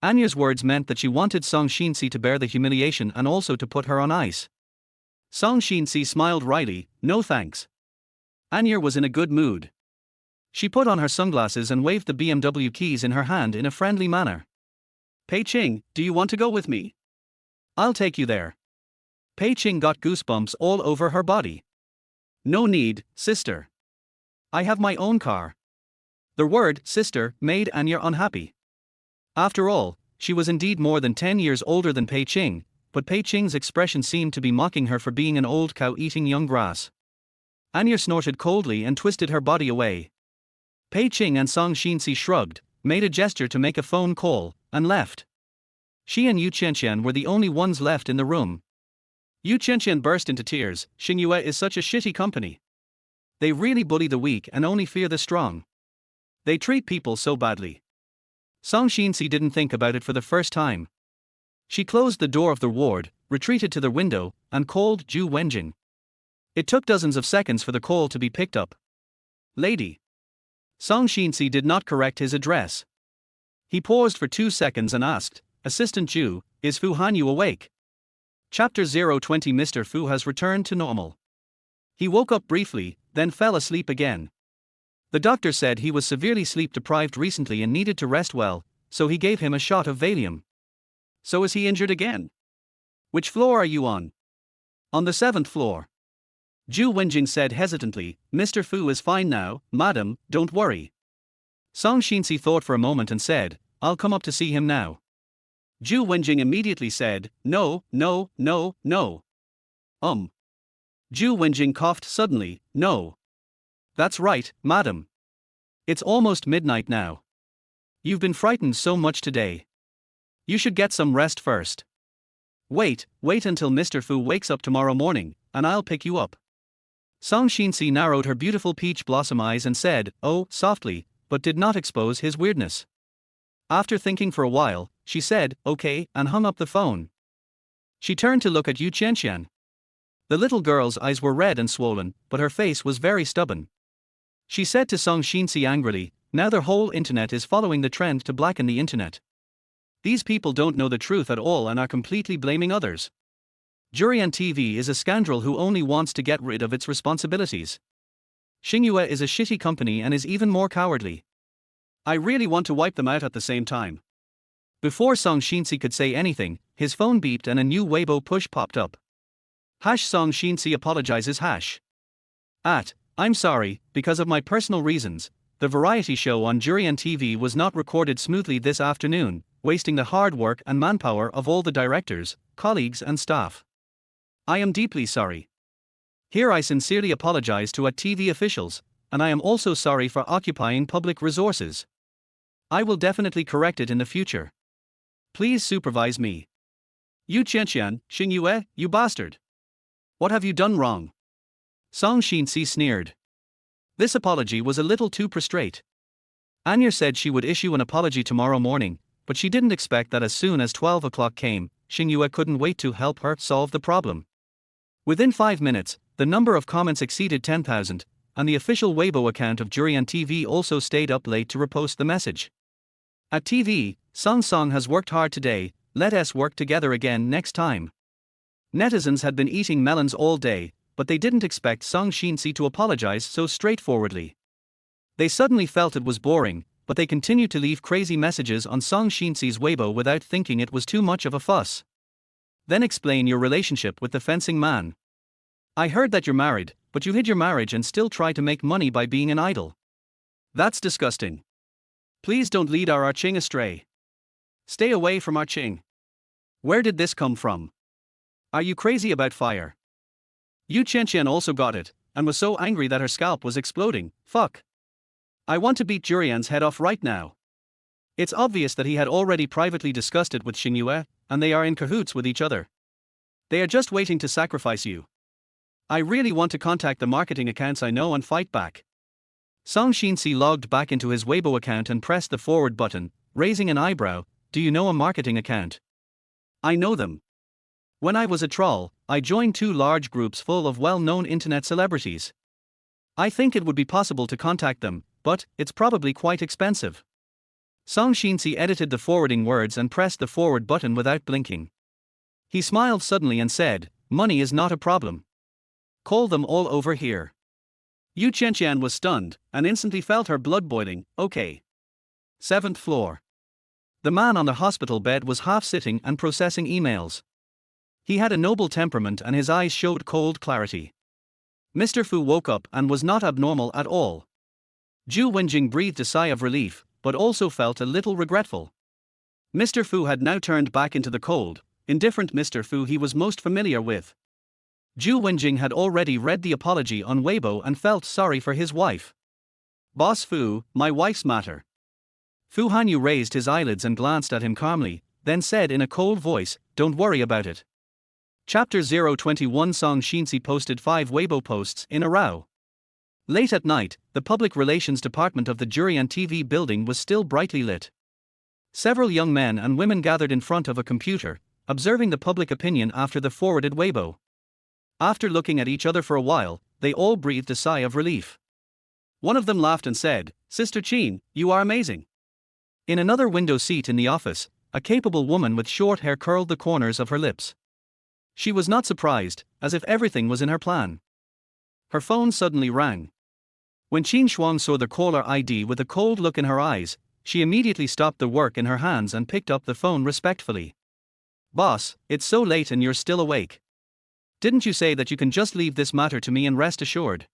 Anya's words meant that she wanted Song Xinci to bear the humiliation and also to put her on ice. Song Xinci smiled wryly, no thanks. Anya was in a good mood. She put on her sunglasses and waved the BMW keys in her hand in a friendly manner. Pei Qing, do you want to go with me? I'll take you there. Pei Qing got goosebumps all over her body. No need, sister. I have my own car. The word sister made Anya unhappy. After all, she was indeed more than 10 years older than Pei Qing, but Pei Qing's expression seemed to be mocking her for being an old cow eating young grass. Anya snorted coldly and twisted her body away. Pei Qing and Song Xinci shrugged, made a gesture to make a phone call, and left. She and Yu Qianqian were the only ones left in the room. Yu Qianqian burst into tears. Xingyue is such a shitty company. They really bully the weak and only fear the strong. They treat people so badly. Song Xinci didn't think about it for the first time. She closed the door of the ward, retreated to the window, and called Zhu Wenjing. It took dozens of seconds for the call to be picked up. Lady. Song Xinci did not correct his address. He paused for 2 seconds and asked, Assistant Zhu, is Fu Hanyu awake? Chapter 020. Mr. Fu has returned to normal. He woke up briefly, then fell asleep again. The doctor said he was severely sleep deprived recently and needed to rest well, so he gave him a shot of Valium. So is he injured again? Which floor are you on? On the 7th floor. Zhu Wenjing said hesitantly, Mr. Fu is fine now, madam, don't worry. Song Xinci thought for a moment and said, I'll come up to see him now. Zhu Wenjing immediately said, No. Zhu Wenjing coughed suddenly, no. That's right, madam. It's almost midnight now. You've been frightened so much today. You should get some rest first. Wait until Mr. Fu wakes up tomorrow morning, and I'll pick you up. Song Xinci narrowed her beautiful peach blossom eyes and said, oh, softly, but did not expose his weirdness. After thinking for a while, she said, okay, and hung up the phone. She turned to look at Yu Qianqian. The little girl's eyes were red and swollen, but her face was very stubborn. She said to Song Xinci angrily, now their whole internet is following the trend to blacken the internet. These people don't know the truth at all and are completely blaming others. Jurian TV is a scoundrel who only wants to get rid of its responsibilities. Xingyue is a shitty company and is even more cowardly. I really want to wipe them out at the same time. Before Song Xinci could say anything, his phone beeped and a new Weibo push popped up. Song Xinci apologizes. I'm sorry, because of my personal reasons, the variety show on Jurian TV was not recorded smoothly this afternoon, wasting the hard work and manpower of all the directors, colleagues and staff. I am deeply sorry. Here I sincerely apologize to TV officials, and I am also sorry for occupying public resources. I will definitely correct it in the future. Please supervise me. Yu Qianqian, Xingyue, you bastard. What have you done wrong? Song Xinci sneered. This apology was a little too prostrate. Anya said she would issue an apology tomorrow morning, but she didn't expect that as soon as 12 o'clock came, Xingyue couldn't wait to help her solve the problem. Within 5 minutes, the number of comments exceeded 10,000, and the official Weibo account of Jurian TV also stayed up late to repost the message. At TV, Song has worked hard today, let us work together again next time. Netizens had been eating melons all day, but they didn't expect Song Xinci to apologize so straightforwardly. They suddenly felt it was boring, but they continued to leave crazy messages on Song Xinci's Weibo without thinking it was too much of a fuss. Then explain your relationship with the fencing man. I heard that you're married, but you hid your marriage and still try to make money by being an idol. That's disgusting. Please don't lead our Qing astray. Stay away from our Qing. Where did this come from? Are you crazy about fire? Yu Qianqian also got it, and was so angry that her scalp was exploding. Fuck. I want to beat Jurian's head off right now. It's obvious that he had already privately discussed it with Xingyue, and they are in cahoots with each other. They are just waiting to sacrifice you. I really want to contact the marketing accounts I know and fight back. Song Xinci logged back into his Weibo account and pressed the forward button, raising an eyebrow. Do you know a marketing account? I know them. When I was a troll, I joined 2 large groups full of well-known internet celebrities. I think it would be possible to contact them, but it's probably quite expensive. Song Xinci edited the forwarding words and pressed the forward button without blinking. He smiled suddenly and said, money is not a problem. Call them all over here. Yu Qianqian was stunned, and instantly felt her blood boiling. Okay. 7th floor. The man on the hospital bed was half sitting and processing emails. He had a noble temperament and his eyes showed cold clarity. Mr. Fu woke up and was not abnormal at all. Zhu Wenjing breathed a sigh of relief, but also felt a little regretful. Mr. Fu had now turned back into the cold, indifferent Mr. Fu he was most familiar with. Zhu Wenjing had already read the apology on Weibo and felt sorry for his wife. Boss Fu, my wife's matter. Fu Hanyu raised his eyelids and glanced at him calmly, then said in a cold voice, don't worry about it. Chapter 021 Song Xinci posted 5 Weibo posts in a row. Late at night, the public relations department of the Jurian TV building was still brightly lit. Several young men and women gathered in front of a computer, observing the public opinion after the forwarded Weibo. After looking at each other for a while, they all breathed a sigh of relief. One of them laughed and said, Sister Qin, you are amazing. In another window seat in the office, a capable woman with short hair curled the corners of her lips. She was not surprised, as if everything was in her plan. Her phone suddenly rang. When Qin Shuang saw the caller ID with a cold look in her eyes, she immediately stopped the work in her hands and picked up the phone respectfully. Boss, it's so late and you're still awake. Didn't you say that you can just leave this matter to me and rest assured?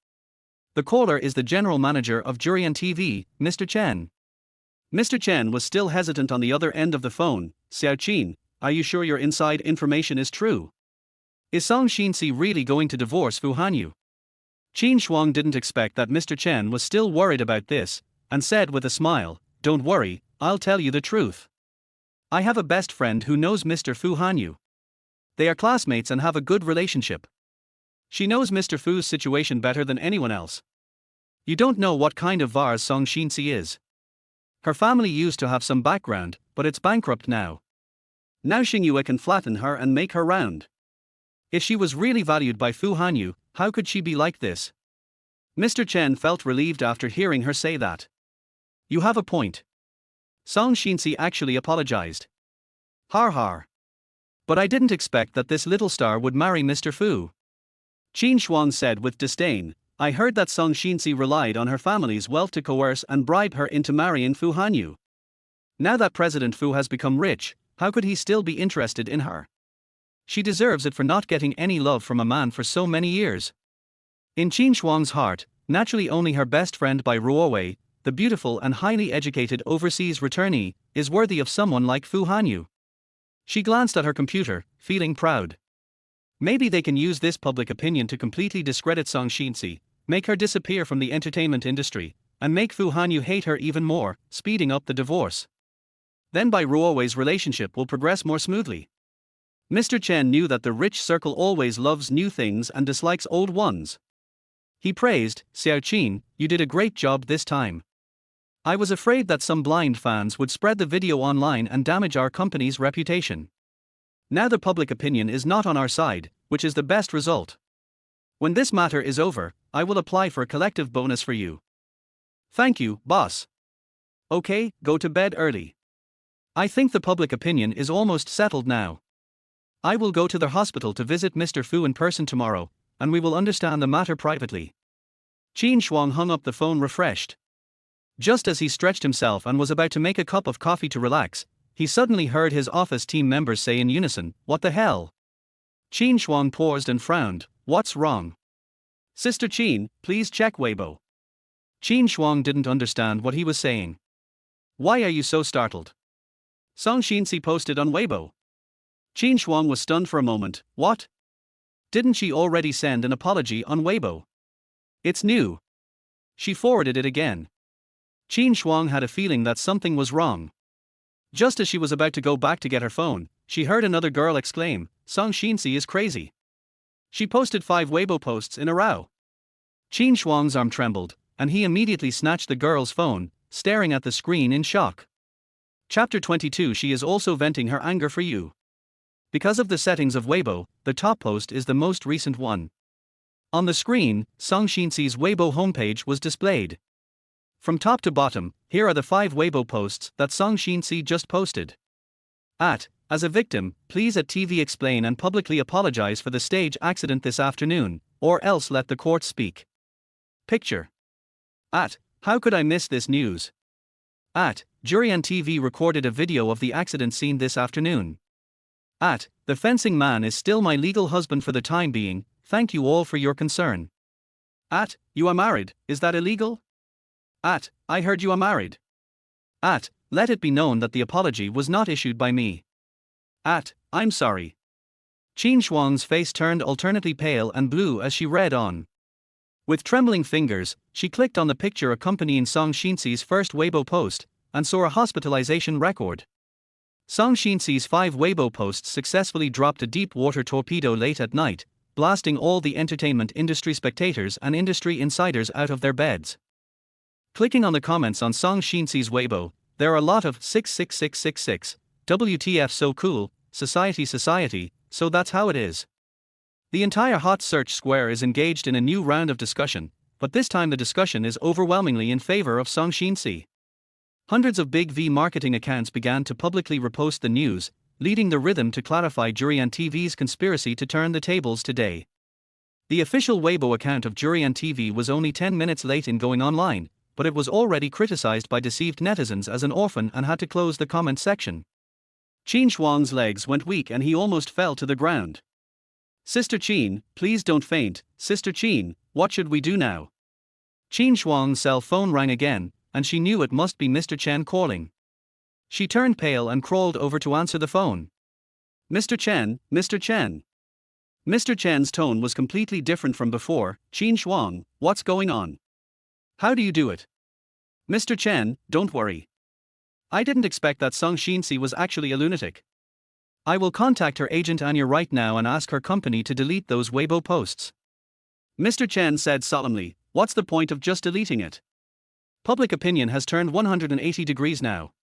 The caller is the general manager of Jurian TV, Mr. Chen. Mr. Chen was still hesitant on the other end of the phone. Xiao Qin, are you sure your inside information is true? Is Song Xinci really going to divorce Fu Hanyu? Qin Shuang didn't expect that Mr. Chen was still worried about this, and said with a smile, "Don't worry, I'll tell you the truth. I have a best friend who knows Mr. Fu Hanyu. They are classmates and have a good relationship. She knows Mr. Fu's situation better than anyone else. You don't know what kind of vase Song Xinci is. Her family used to have some background, but it's bankrupt now. Now Xingyue can flatten her and make her round. If she was really valued by Fu Hanyu, how could she be like this?" Mr. Chen felt relieved after hearing her say that. "You have a point. Song Xinci actually apologized. Har har. But I didn't expect that this little star would marry Mr. Fu." Qin Shuang said with disdain, "I heard that Song Xinci relied on her family's wealth to coerce and bribe her into marrying Fu Hanyu. Now that President Fu has become rich, how could he still be interested in her? She deserves it for not getting any love from a man for so many years." In Qin Shuang's heart, naturally only her best friend by Ruowei, the beautiful and highly educated overseas returnee, is worthy of someone like Fu Hanyu. She glanced at her computer, feeling proud. Maybe they can use this public opinion to completely discredit Song Xinci, make her disappear from the entertainment industry, and make Fu Hanyu hate her even more, speeding up the divorce. Then by Ruowei's relationship will progress more smoothly. Mr. Chen knew that the rich circle always loves new things and dislikes old ones. He praised, "Xiao Qin, you did a great job this time. I was afraid that some blind fans would spread the video online and damage our company's reputation. Now the public opinion is not on our side, which is the best result. When this matter is over, I will apply for a collective bonus for you." "Thank you, boss. Okay, go to bed early. I think the public opinion is almost settled now. I will go to the hospital to visit Mr. Fu in person tomorrow, and we will understand the matter privately." Qin Shuang hung up the phone refreshed. Just as he stretched himself and was about to make a cup of coffee to relax, he suddenly heard his office team members say in unison, "What the hell?" Qin Shuang paused and frowned, "What's wrong?" "Sister Qin, please check Weibo." Qin Shuang didn't understand what he was saying. "Why are you so startled?" "Song Xinci posted on Weibo." Qin Shuang was stunned for a moment. "What? Didn't she already send an apology on Weibo? It's new." She forwarded it again. Qin Shuang had a feeling that something was wrong. Just as she was about to go back to get her phone, she heard another girl exclaim, "Song Xinci is crazy. She posted 5 Weibo posts in a row." Qin Shuang's arm trembled, and he immediately snatched the girl's phone, staring at the screen in shock. Chapter 22. She is also venting her anger for you. Because of the settings of Weibo, the top post is the most recent one. On the screen, Song Xinci's Weibo homepage was displayed. From top to bottom, here are the 5 Weibo posts that Song Xinci just posted. As a victim, please at TV explain and publicly apologize for the stage accident this afternoon, or else let the court speak. Picture. How could I miss this news? Jury on TV recorded a video of the accident scene this afternoon. The fencing man is still my legal husband for the time being, thank you all for your concern. You are married, is that illegal? I heard you are married. Let it be known that the apology was not issued by me. I'm sorry. Qin Shuang's face turned alternately pale and blue as she read on. With trembling fingers, she clicked on the picture accompanying Song Xinci's first Weibo post, and saw a hospitalization record. Song Xinci's 5 Weibo posts successfully dropped a deep water torpedo late at night, blasting all the entertainment industry spectators and industry insiders out of their beds. Clicking on the comments on Song Xinci's Weibo, there are a lot of 66666, WTF so cool, society, so that's how it is. The entire hot search square is engaged in a new round of discussion, but this time the discussion is overwhelmingly in favor of Song Xinci. Hundreds of Big V marketing accounts began to publicly repost the news, leading the rhythm to clarify Jurian TV's conspiracy to turn the tables today. The official Weibo account of Jurian TV was only 10 minutes late in going online, but it was already criticized by deceived netizens as an orphan and had to close the comment section. Qin Shuang's legs went weak and he almost fell to the ground. "Sister Qin, please don't faint, Sister Qin, what should we do now?" Qin Shuang's cell phone rang again, and she knew it must be Mr. Chen calling. She turned pale and crawled over to answer the phone. Mr. Chen, Mr. Chen. Mr. Chen's tone was completely different from before. Qin Shuang, what's going on? How do you do it? Mr. Chen, don't worry. I didn't expect that Song Xinci was actually a lunatic. I will contact her agent Anya right now and ask her company to delete those Weibo posts. Mr. Chen said solemnly, what's the point of just deleting it? Public opinion has turned 180 degrees now.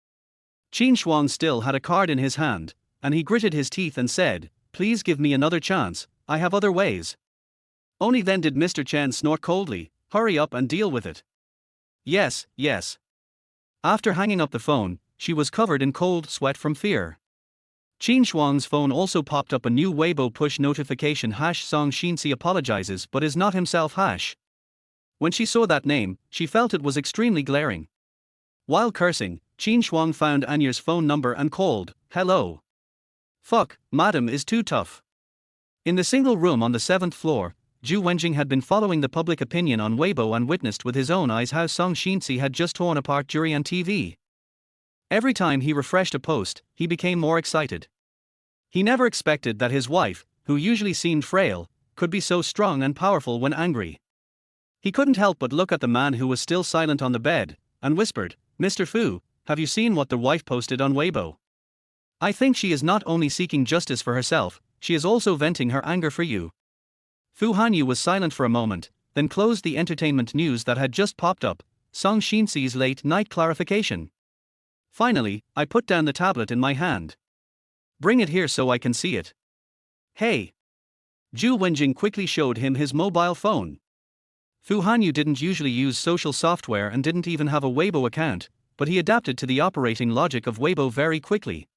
Qin Shuang still had a card in his hand, and he gritted his teeth and said, please give me another chance, I have other ways. Only then did Mr. Chen snort coldly, hurry up and deal with it. Yes, yes. After hanging up the phone, she was covered in cold sweat from fear. Qin Shuang's phone also popped up a new Weibo push notification #Song Xinci apologizes but is not himself #. When she saw that name, she felt it was extremely glaring. While cursing, Qin Shuang found Anya's phone number and called, hello. Fuck, madam is too tough. In the single room on the 7th floor, Zhu Wenjing had been following the public opinion on Weibo and witnessed with his own eyes how Song Xinci had just torn apart Jurian TV. Every time he refreshed a post, he became more excited. He never expected that his wife, who usually seemed frail, could be so strong and powerful when angry. He couldn't help but look at the man who was still silent on the bed, and whispered, Mr. Fu, have you seen what the wife posted on Weibo? I think she is not only seeking justice for herself, she is also venting her anger for you. Fu Hanyu was silent for a moment, then closed the entertainment news that had just popped up, Song Xinci's late night clarification. Finally, I put down the tablet in my hand. Bring it here so I can see it. Hey! Zhu Wenjing quickly showed him his mobile phone. Fu Hanyu didn't usually use social software and didn't even have a Weibo account, but he adapted to the operating logic of Weibo very quickly.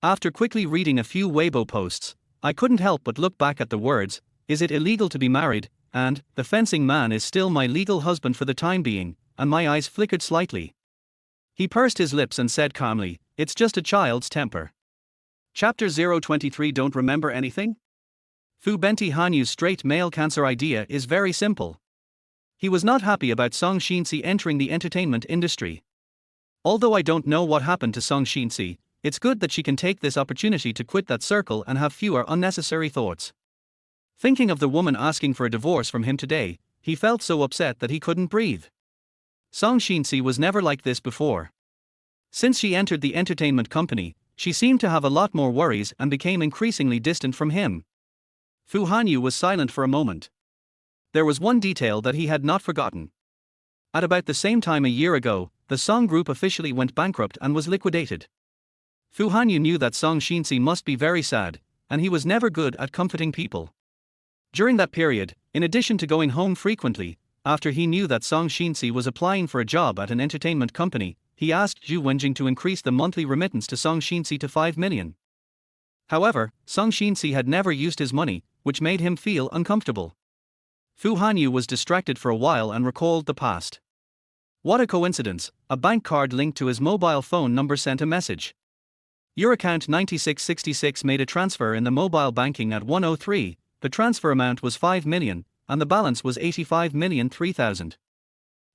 After quickly reading a few Weibo posts, I couldn't help but look back at the words, is it illegal to be married, and, the fencing man is still my legal husband for the time being, and my eyes flickered slightly. He pursed his lips and said calmly, it's just a child's temper. Chapter 023 Don't remember anything? Fu Benti Hanyu's straight male cancer idea is very simple. He was not happy about Song Xinci entering the entertainment industry. Although I don't know what happened to Song Xinci, it's good that she can take this opportunity to quit that circle and have fewer unnecessary thoughts. Thinking of the woman asking for a divorce from him today, he felt so upset that he couldn't breathe. Song Xinci was never like this before. Since she entered the entertainment company, she seemed to have a lot more worries and became increasingly distant from him. Fu Hanyu was silent for a moment. There was one detail that he had not forgotten. At about the same time a year ago, the Song Group officially went bankrupt and was liquidated. Fu Hanyu knew that Song Xinci must be very sad, and he was never good at comforting people. During that period, in addition to going home frequently, after he knew that Song Xinci was applying for a job at an entertainment company, he asked Zhu Wenjing to increase the monthly remittance to Song Xinci to 5 million. However, Song Xinci had never used his money, which made him feel uncomfortable. Fu Hanyu was distracted for a while and recalled the past. What a coincidence, a bank card linked to his mobile phone number sent a message. Your account 9666 made a transfer in the mobile banking at 103, the transfer amount was 5 million, and the balance was 85,003,000.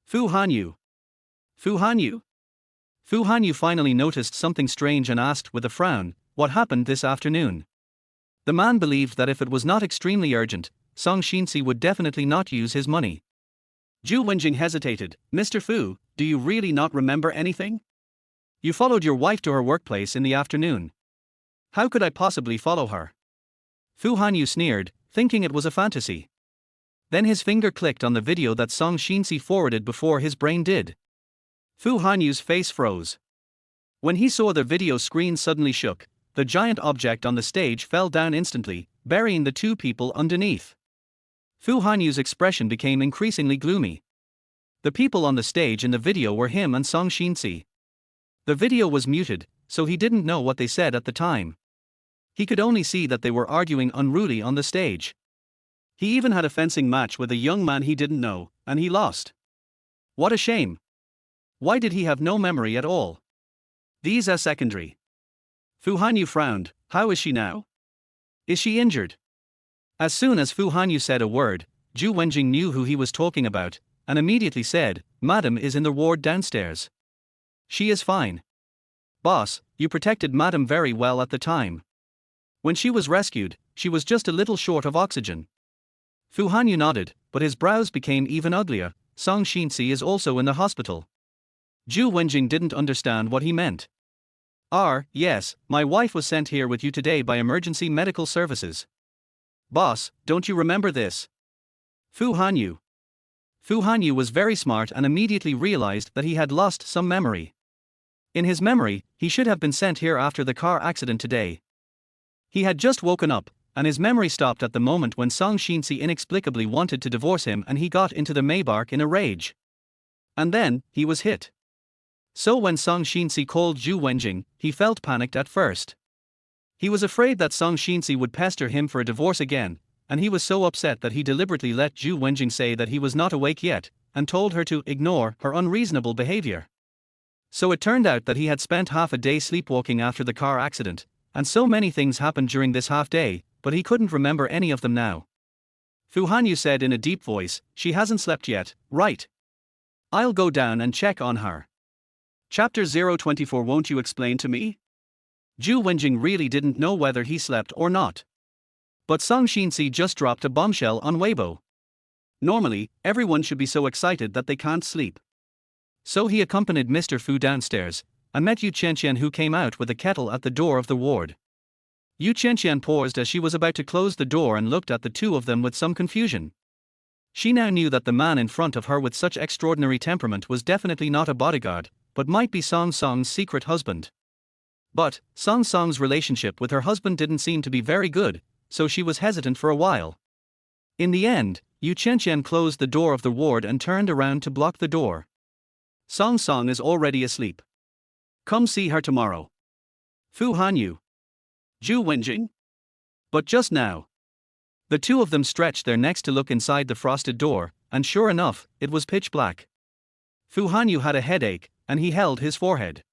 Fu Hanyu. Fu Hanyu? Fu Hanyu finally noticed something strange and asked with a frown, what happened this afternoon? The man believed that if it was not extremely urgent, Song Xinci would definitely not use his money. Zhu Wenjing hesitated, Mr. Fu, do you really not remember anything? You followed your wife to her workplace in the afternoon. How could I possibly follow her? Fu Hanyu sneered, thinking it was a fantasy. Then his finger clicked on the video that Song Xinci forwarded before his brain did. Fu Hanyu's face froze. When he saw the video screen suddenly shook, the giant object on the stage fell down instantly, burying the two people underneath. Fu Hanyu's expression became increasingly gloomy. The people on the stage in the video were him and Song Xinci. The video was muted, so he didn't know what they said at the time. He could only see that they were arguing unruly on the stage. He even had a fencing match with a young man he didn't know, and he lost. What a shame. Why did he have no memory at all? These are secondary. Fu Hanyu frowned, how is she now? Is she injured? As soon as Fu Hanyu said a word, Zhu Wenjing knew who he was talking about, and immediately said, Madam is in the ward downstairs. She is fine. Boss, you protected Madam very well at the time. When she was rescued, she was just a little short of oxygen. Fu Hanyu nodded, but his brows became even uglier. Song Xinci is also in the hospital. Zhu Wenjing didn't understand what he meant. Yes, my wife was sent here with you today by emergency medical services. Boss, don't you remember this? Fu Hanyu. Fu Hanyu was very smart and immediately realized that he had lost some memory. In his memory, he should have been sent here after the car accident today. He had just woken up, and his memory stopped at the moment when Song Xinci inexplicably wanted to divorce him and he got into the Maybach in a rage. And then, he was hit. So when Song Xinci called Zhu Wenjing, he felt panicked at first. He was afraid that Song Xinci would pester him for a divorce again, and he was so upset that he deliberately let Zhu Wenjing say that he was not awake yet, and told her to ignore her unreasonable behavior. So it turned out that he had spent half a day sleepwalking after the car accident, and so many things happened during this half day, but he couldn't remember any of them now. Fu Hanyu said in a deep voice, "She hasn't slept yet, right? I'll go down and check on her." Chapter 024. Won't you explain to me? Zhu Wenjing really didn't know whether he slept or not. But Song Xinci just dropped a bombshell on Weibo. Normally, everyone should be so excited that they can't sleep. So he accompanied Mr. Fu downstairs, and met Yu Qianqian, who came out with a kettle at the door of the ward. Yu Qianqian paused as she was about to close the door and looked at the two of them with some confusion. She now knew that the man in front of her with such extraordinary temperament was definitely not a bodyguard, but might be Song Song's secret husband. But Song Song's relationship with her husband didn't seem to be very good, so she was hesitant for a while. In the end, Yu Qianqian closed the door of the ward and turned around to block the door. Song Song is already asleep. Come see her tomorrow. Fu Hanyu. Zhu Wenjing. But just now. The two of them stretched their necks to look inside the frosted door, and sure enough, it was pitch black. Fu Hanyu had a headache, and he held his forehead.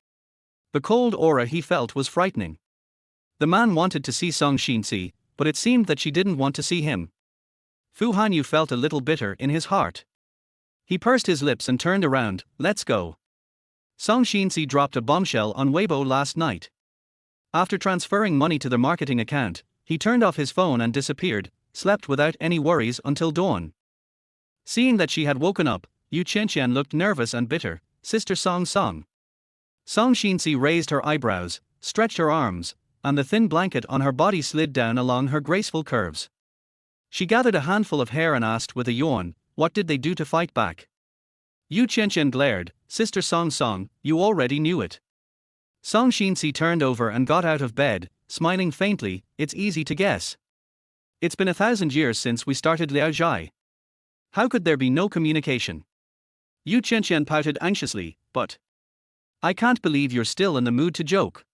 The cold aura he felt was frightening. The man wanted to see Song Xinci, but it seemed that she didn't want to see him. Fu Hanyu felt a little bitter in his heart. He pursed his lips and turned around. Let's go. Song Xinci dropped a bombshell on Weibo last night. After transferring money to the marketing account, he turned off his phone and disappeared, slept without any worries until dawn. Seeing that she had woken up, Yu Qianqian looked nervous and bitter. Sister Song Song. Song Xinci raised her eyebrows, stretched her arms, and the thin blanket on her body slid down along her graceful curves. She gathered a handful of hair and asked with a yawn, "What did they do to fight back?" Yu Qianqian glared. Sister Song Song, you already knew it. Song Xinci turned over and got out of bed, smiling faintly. It's easy to guess. It's been 1,000 years since we started Liao Zhai. How could there be no communication? Yu Qianqian pouted anxiously, but I can't believe you're still in the mood to joke.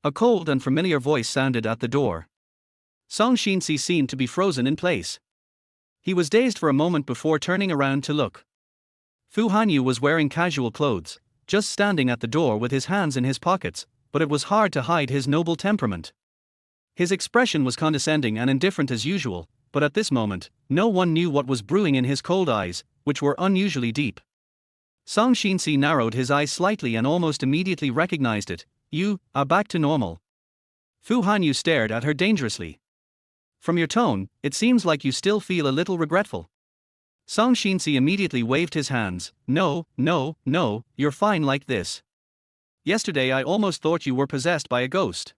A cold and familiar voice sounded at the door. Song Xinci seemed to be frozen in place. He was dazed for a moment before turning around to look. Fu Hanyu was wearing casual clothes, just standing at the door with his hands in his pockets, but it was hard to hide his noble temperament. His expression was condescending and indifferent as usual, but at this moment, no one knew what was brewing in his cold eyes, which were unusually deep. Song Xinci narrowed his eyes slightly and almost immediately recognized it. You are back to normal. Fu Hanyu stared at her dangerously. From your tone, it seems like you still feel a little regretful. Song Xinci immediately waved his hands. No, you're fine like this. Yesterday I almost thought you were possessed by a ghost.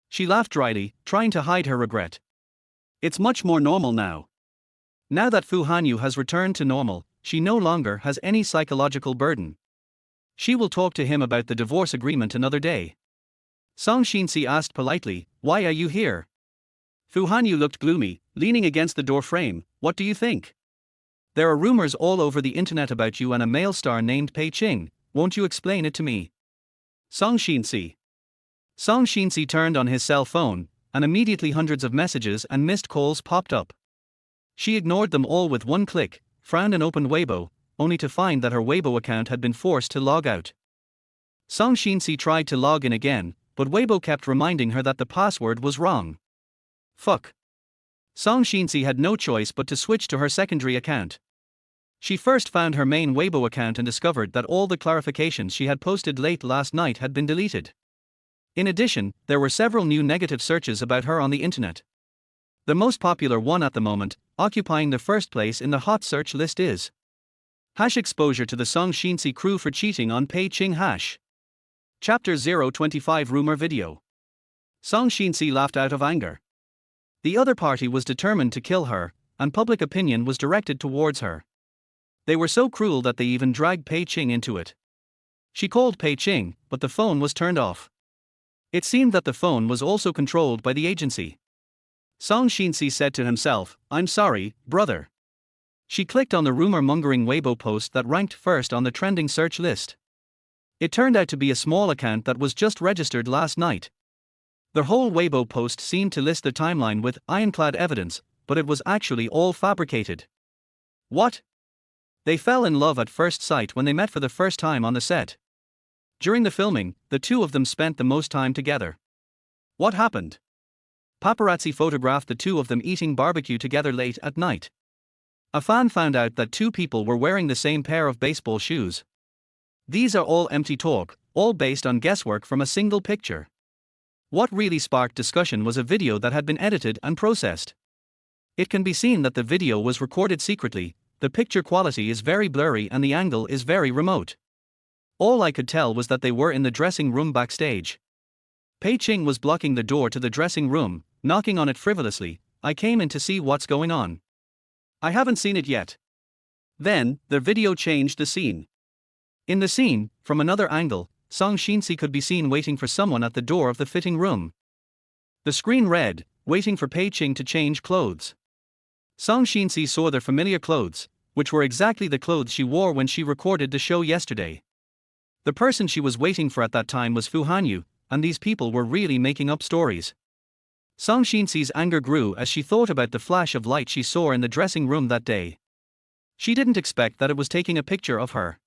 She laughed dryly, trying to hide her regret. It's much more normal now. Now that Fu Hanyu has returned to normal, she no longer has any psychological burden. She will talk to him about the divorce agreement another day. Song Xinci asked politely, "Why are you here?" Fu Hanyu looked gloomy, leaning against the door frame. "What do you think? There are rumors all over the internet about you and a male star named Pei Qing. Won't you explain it to me?" Song Xinci. Song Xinci turned on his cell phone, and immediately hundreds of messages and missed calls popped up. She ignored them all with one click, frowned and opened Weibo, only to find that her Weibo account had been forced to log out. Song Xinci tried to log in again, but Weibo kept reminding her that the password was wrong. Fuck. Song Xinci had no choice but to switch to her secondary account. She first found her main Weibo account and discovered that all the clarifications she had posted late last night had been deleted. In addition, there were several new negative searches about her on the internet. The most popular one at the moment, occupying the first place in the hot search list is #exposure to the Song Xinci crew for cheating on Pei Ching #. Chapter 025 Rumor Video. Song Xinci laughed out of anger. The other party was determined to kill her, and public opinion was directed towards her. They were so cruel that they even dragged Pei Ching into it. She called Pei Ching, but the phone was turned off. It seemed that the phone was also controlled by the agency. Song Xinci said to himself, "I'm sorry, brother." She clicked on the rumor-mongering Weibo post that ranked first on the trending search list. It turned out to be a small account that was just registered last night. The whole Weibo post seemed to list the timeline with ironclad evidence, but it was actually all fabricated. What? They fell in love at first sight when they met for the first time on the set. During the filming, the two of them spent the most time together. What happened? Paparazzi photographed the two of them eating barbecue together late at night. A fan found out that two people were wearing the same pair of baseball shoes. These are all empty talk, all based on guesswork from a single picture. What really sparked discussion was a video that had been edited and processed. It can be seen that the video was recorded secretly, the picture quality is very blurry and the angle is very remote. All I could tell was that they were in the dressing room backstage. Pei Ching was blocking the door to the dressing room, knocking on it frivolously. "I came in to see what's going on. I haven't seen it yet." Then, the video changed the scene. In the scene, from another angle, Song Xinci could be seen waiting for someone at the door of the fitting room. The screen read, "Waiting for Pei Ching to change clothes." Song Xinci saw their familiar clothes, which were exactly the clothes she wore when she recorded the show yesterday. The person she was waiting for at that time was Fu Hanyu, and these people were really making up stories. Song Xinci's anger grew as she thought about the flash of light she saw in the dressing room that day. She didn't expect that it was taking a picture of her.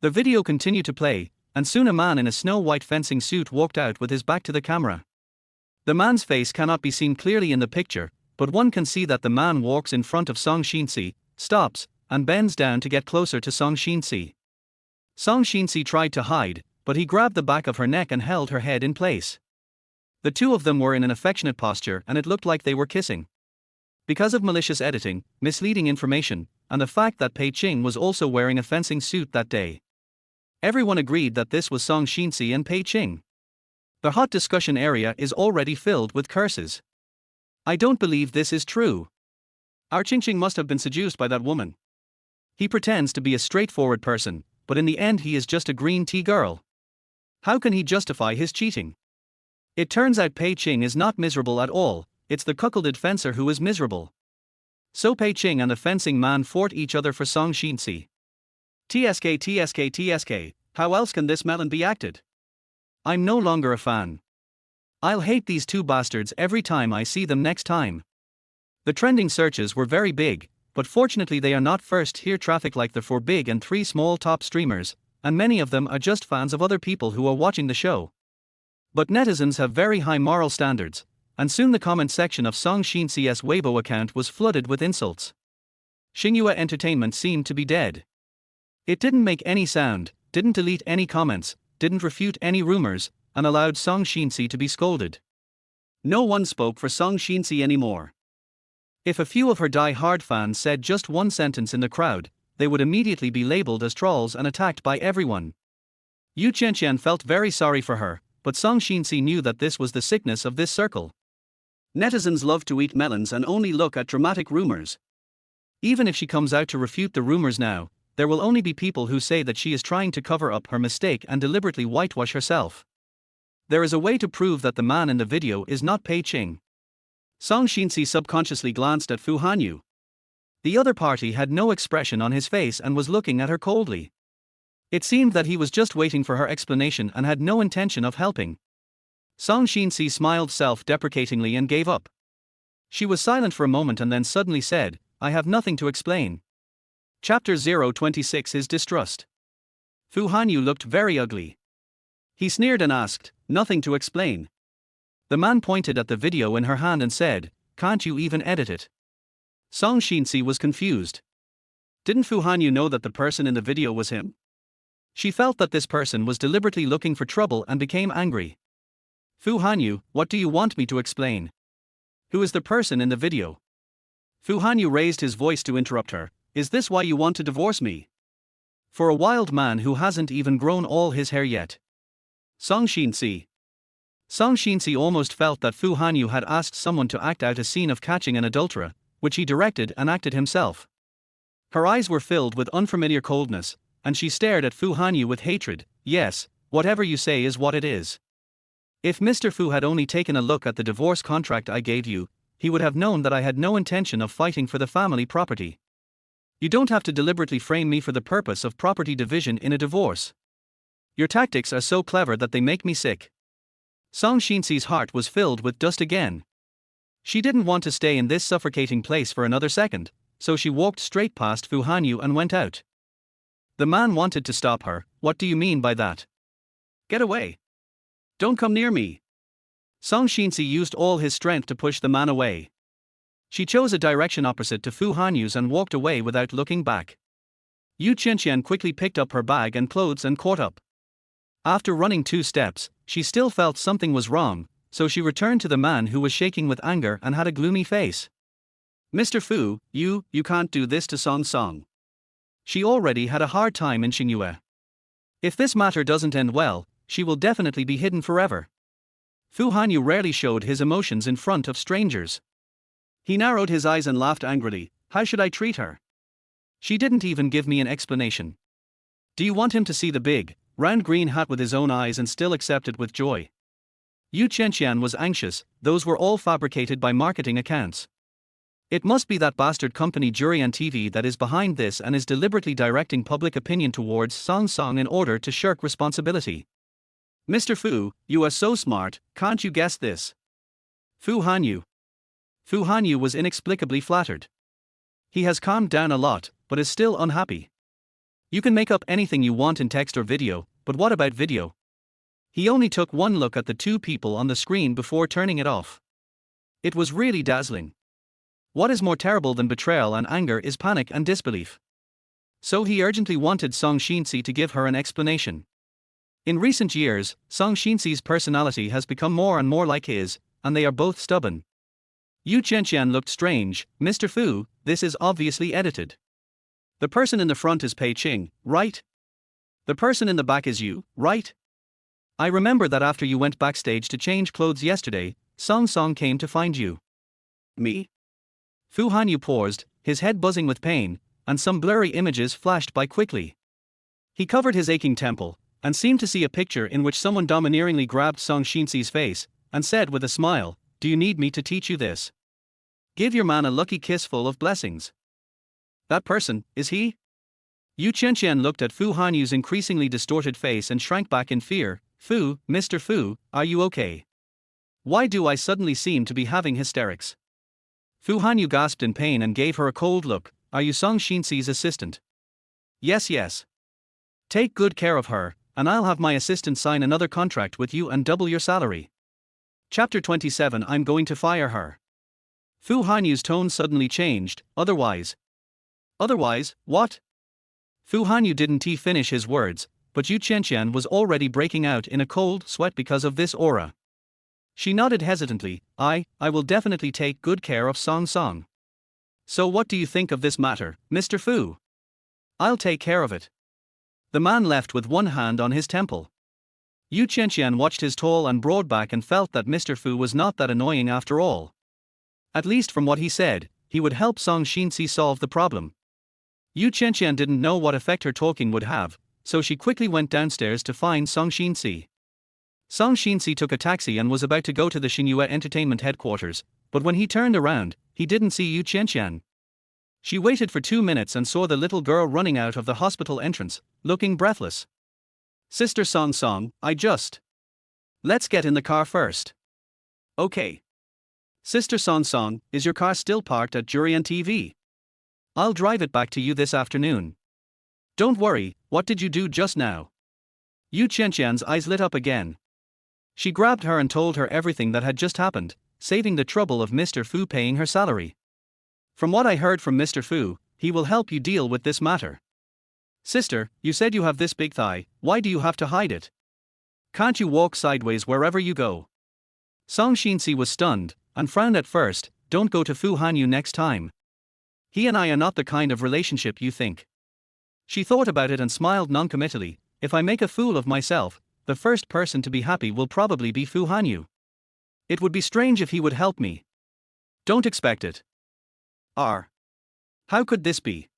The video continued to play, and soon a man in a snow-white fencing suit walked out with his back to the camera. The man's face cannot be seen clearly in the picture, but one can see that the man walks in front of Song Xinci, stops, and bends down to get closer to Song Xinci. Song Xinci tried to hide, but he grabbed the back of her neck and held her head in place. The two of them were in an affectionate posture and it looked like they were kissing. Because of malicious editing, misleading information, and the fact that Pei Ching was also wearing a fencing suit that day, everyone agreed that this was Song Xinci and Pei Ching. The hot discussion area is already filled with curses. "I don't believe this is true. Our Xinci must have been seduced by that woman. He pretends to be a straightforward person, but in the end he is just a green tea girl. How can he justify his cheating? It turns out Pei Ching is not miserable at all, it's the cuckolded fencer who is miserable." So Pei Ching and the fencing man fought each other for Song Xinci. TSK, how else can this melon be acted? I'm no longer a fan. I'll hate these two bastards every time I see them next time. The trending searches were very big, but fortunately they are not first here traffic like the 4 big and 3 small top streamers, and many of them are just fans of other people who are watching the show. But netizens have very high moral standards, and soon the comment section of Song Xinci's Weibo account was flooded with insults. Xinhua Entertainment seemed to be dead. It didn't make any sound, didn't delete any comments, didn't refute any rumors, and allowed Song Xinci to be scolded. No one spoke for Song Xinci anymore. If a few of her die-hard fans said just one sentence in the crowd, they would immediately be labeled as trolls and attacked by everyone. Yu Qianqian felt very sorry for her, but Song Xinci knew that this was the sickness of this circle. Netizens love to eat melons and only look at dramatic rumors. Even if she comes out to refute the rumors now, there will only be people who say that she is trying to cover up her mistake and deliberately whitewash herself. There is a way to prove that the man in the video is not Pei Ching. Song Xinci subconsciously glanced at Fu Hanyu. The other party had no expression on his face and was looking at her coldly. It seemed that he was just waiting for her explanation and had no intention of helping. Song Xinci smiled self-deprecatingly and gave up. She was silent for a moment and then suddenly said, "I have nothing to explain." Chapter 026 is distrust. Fu Hanyu looked very ugly. He sneered and asked, "Nothing to explain?" The man pointed at the video in her hand and said, "Can't you even edit it?" Song Xinci was confused. Didn't Fu Hanyu know that the person in the video was him? She felt that this person was deliberately looking for trouble and became angry. "Fu Hanyu, what do you want me to explain?" Who is the person in the video? Fu Hanyu raised his voice to interrupt her. Is this why you want to divorce me? For a wild man who hasn't even grown all his hair yet. Xinci. Xinci almost felt that Fu Hanyu had asked someone to act out a scene of catching an adulterer, which he directed and acted himself. Her eyes were filled with unfamiliar coldness, and she stared at Fu Hanyu with hatred. Yes, whatever you say is what it is. If Mr. Fu had only taken a look at the divorce contract I gave you, he would have known that I had no intention of fighting for the family property. You don't have to deliberately frame me for the purpose of property division in a divorce. Your tactics are so clever that they make me sick. Xinci's heart was filled with dust again. She didn't want to stay in this suffocating place for another second, so she walked straight past Fu Hanyu and went out. The man wanted to stop her. What do you mean by that? Get away. Don't come near me. Xinci used all his strength to push the man away. She chose a direction opposite to Fu Hanyu's and walked away without looking back. Yu Qianqian quickly picked up her bag and clothes and caught up. After running 2 steps, she still felt something was wrong, so she returned to the man who was shaking with anger and had a gloomy face. Mr. Fu, you can't do this to Song Song. She already had a hard time in Xingyue. If this matter doesn't end well, she will definitely be hidden forever. Fu Hanyu rarely showed his emotions in front of strangers. He narrowed his eyes and laughed angrily. How should I treat her? She didn't even give me an explanation. Do you want him to see the big, round green hat with his own eyes and still accept it with joy? Yu Qianqian was anxious. Those were all fabricated by marketing accounts. It must be that bastard company Jurian TV that is behind this and is deliberately directing public opinion towards Song Song in order to shirk responsibility. Mr. Fu, you are so smart, can't you guess this? Fu Hanyu. Fu Hanyu was inexplicably flattered. He has calmed down a lot, but is still unhappy. You can make up anything you want in text or video, but what about video? He only took one look at the 2 people on the screen before turning it off. It was really dazzling. What is more terrible than betrayal and anger is panic and disbelief. So he urgently wanted Xinci to give her an explanation. In recent years, Xinci's personality has become more and more like his, and they are both stubborn. Yu Qianqian looked strange. Mr. Fu, this is obviously edited. The person in the front is Pei Qing, right? The person in the back is you, right? I remember that after you went backstage to change clothes yesterday, Song Song came to find you. Me? Fu Hanyu paused, his head buzzing with pain, and some blurry images flashed by quickly. He covered his aching temple, and seemed to see a picture in which someone domineeringly grabbed Xinci's face, and said with a smile, "Do you need me to teach you this? Give your man a lucky kiss full of blessings." That person, is he? Yu Qianqian looked at Fu Hanyu's increasingly distorted face and shrank back in fear. Fu, Mr. Fu, are you okay? Why do I suddenly seem to be having hysterics? Fu Hanyu gasped in pain and gave her a cold look. Are you Xinci's assistant? Yes. Take good care of her, and I'll have my assistant sign another contract with you and double your salary. Chapter 27. I'm going to fire her. Fu Hanyu's tone suddenly changed. Otherwise, what? Fu Hanyu didn't finish his words, but Yu Qianqian was already breaking out in a cold sweat because of this aura. She nodded hesitantly. I will definitely take good care of Song Song. So what do you think of this matter, Mr. Fu? I'll take care of it. The man left with one hand on his temple. Yu Qianqian watched his tall and broad back and felt that Mr. Fu was not that annoying after all. At least from what he said, he would help Xinci solve the problem. Yu Qianqian didn't know what effect her talking would have, so she quickly went downstairs to find Xinci. Xinci took a taxi and was about to go to the Xingyue Entertainment headquarters, but when he turned around, he didn't see Yu Qianqian. She waited for 2 minutes and saw the little girl running out of the hospital entrance, looking breathless. Sister Song Song, let's get in the car first. Okay. Sister Song Song, is your car still parked at Jurian TV? I'll drive it back to you this afternoon. Don't worry, what did you do just now? Yu Qianqian's eyes lit up again. She grabbed her and told her everything that had just happened, saving the trouble of Mr. Fu paying her salary. From what I heard from Mr. Fu, he will help you deal with this matter. Sister, you said you have this big thigh, why do you have to hide it? Can't you walk sideways wherever you go? Xinci was stunned, and frowned at first. Don't go to Fu Hanyu next time. He and I are not the kind of relationship you think. She thought about it and smiled noncommittally. If I make a fool of myself, the first person to be happy will probably be Fu Hanyu. It would be strange if he would help me. Don't expect it. How could this be?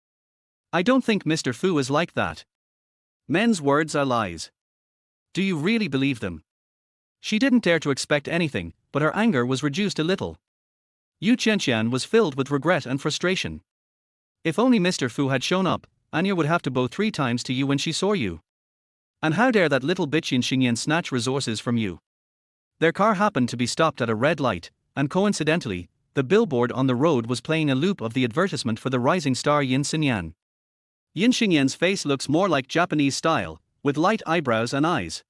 I don't think Mr. Fu is like that. Men's words are lies. Do you really believe them? She didn't dare to expect anything, but her anger was reduced a little. Yu Qianqian was filled with regret and frustration. If only Mr. Fu had shown up, Anya would have to bow 3 times to you when she saw you. And how dare that little bitch Yin Xingyan snatch resources from you? Their car happened to be stopped at a red light, and coincidentally, the billboard on the road was playing a loop of the advertisement for the rising star Yin Xingyan. Yin Xingyan's face looks more like Japanese style, with light eyebrows and eyes.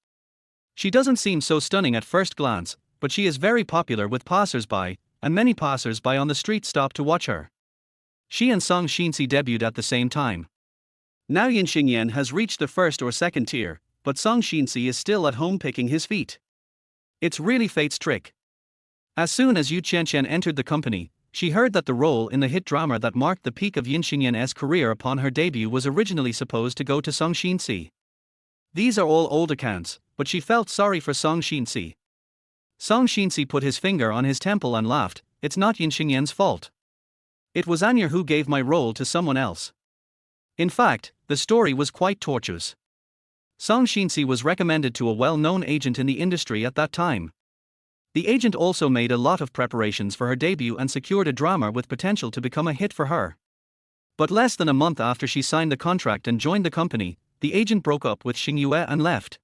She doesn't seem so stunning at first glance, but she is very popular with passers-by, and many passers-by on the street stop to watch her. She and Song Xinci debuted at the same time. Now Yin Xingyan has reached the first or second tier, but Song Xinci is still at home picking his feet. It's really fate's trick. As soon as Yu Qianqian entered the company, she heard that the role in the hit drama that marked the peak of Yin Xingyan's career upon her debut was originally supposed to go to Song Xinci. These are all old accounts, but she felt sorry for Song Xinci. Song Xinci put his finger on his temple and laughed. It's not Yin Xingyan's fault. It was Anya who gave my role to someone else. In fact, the story was quite tortuous. Song Xinci was recommended to a well-known agent in the industry at that time. The agent also made a lot of preparations for her debut and secured a drama with potential to become a hit for her. But less than a month after she signed the contract and joined the company, the agent broke up with Xingyue and left.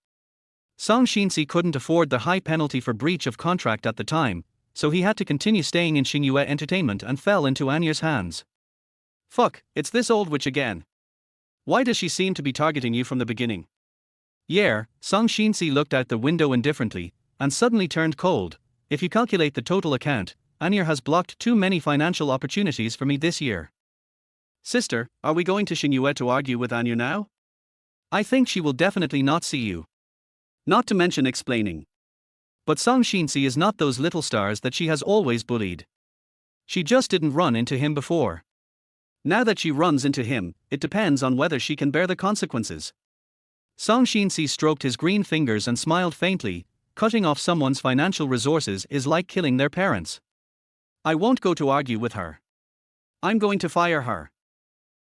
Song Xinci couldn't afford the high penalty for breach of contract at the time, so he had to continue staying in Xingyue Entertainment and fell into Anya's hands. Fuck, it's this old witch again. Why does she seem to be targeting you from the beginning? Yeah, Song Xinci looked out the window indifferently, and suddenly turned cold. If you calculate the total account, Anya has blocked too many financial opportunities for me this year. Sister, are we going to Xingyue to argue with Anya now? I think she will definitely not see you. Not to mention explaining. But Song Xinci is not those little stars that she has always bullied. She just didn't run into him before. Now that she runs into him, it depends on whether she can bear the consequences. Song Xinci stroked his green fingers and smiled faintly. Cutting off someone's financial resources is like killing their parents. I won't go to argue with her. I'm going to fire her.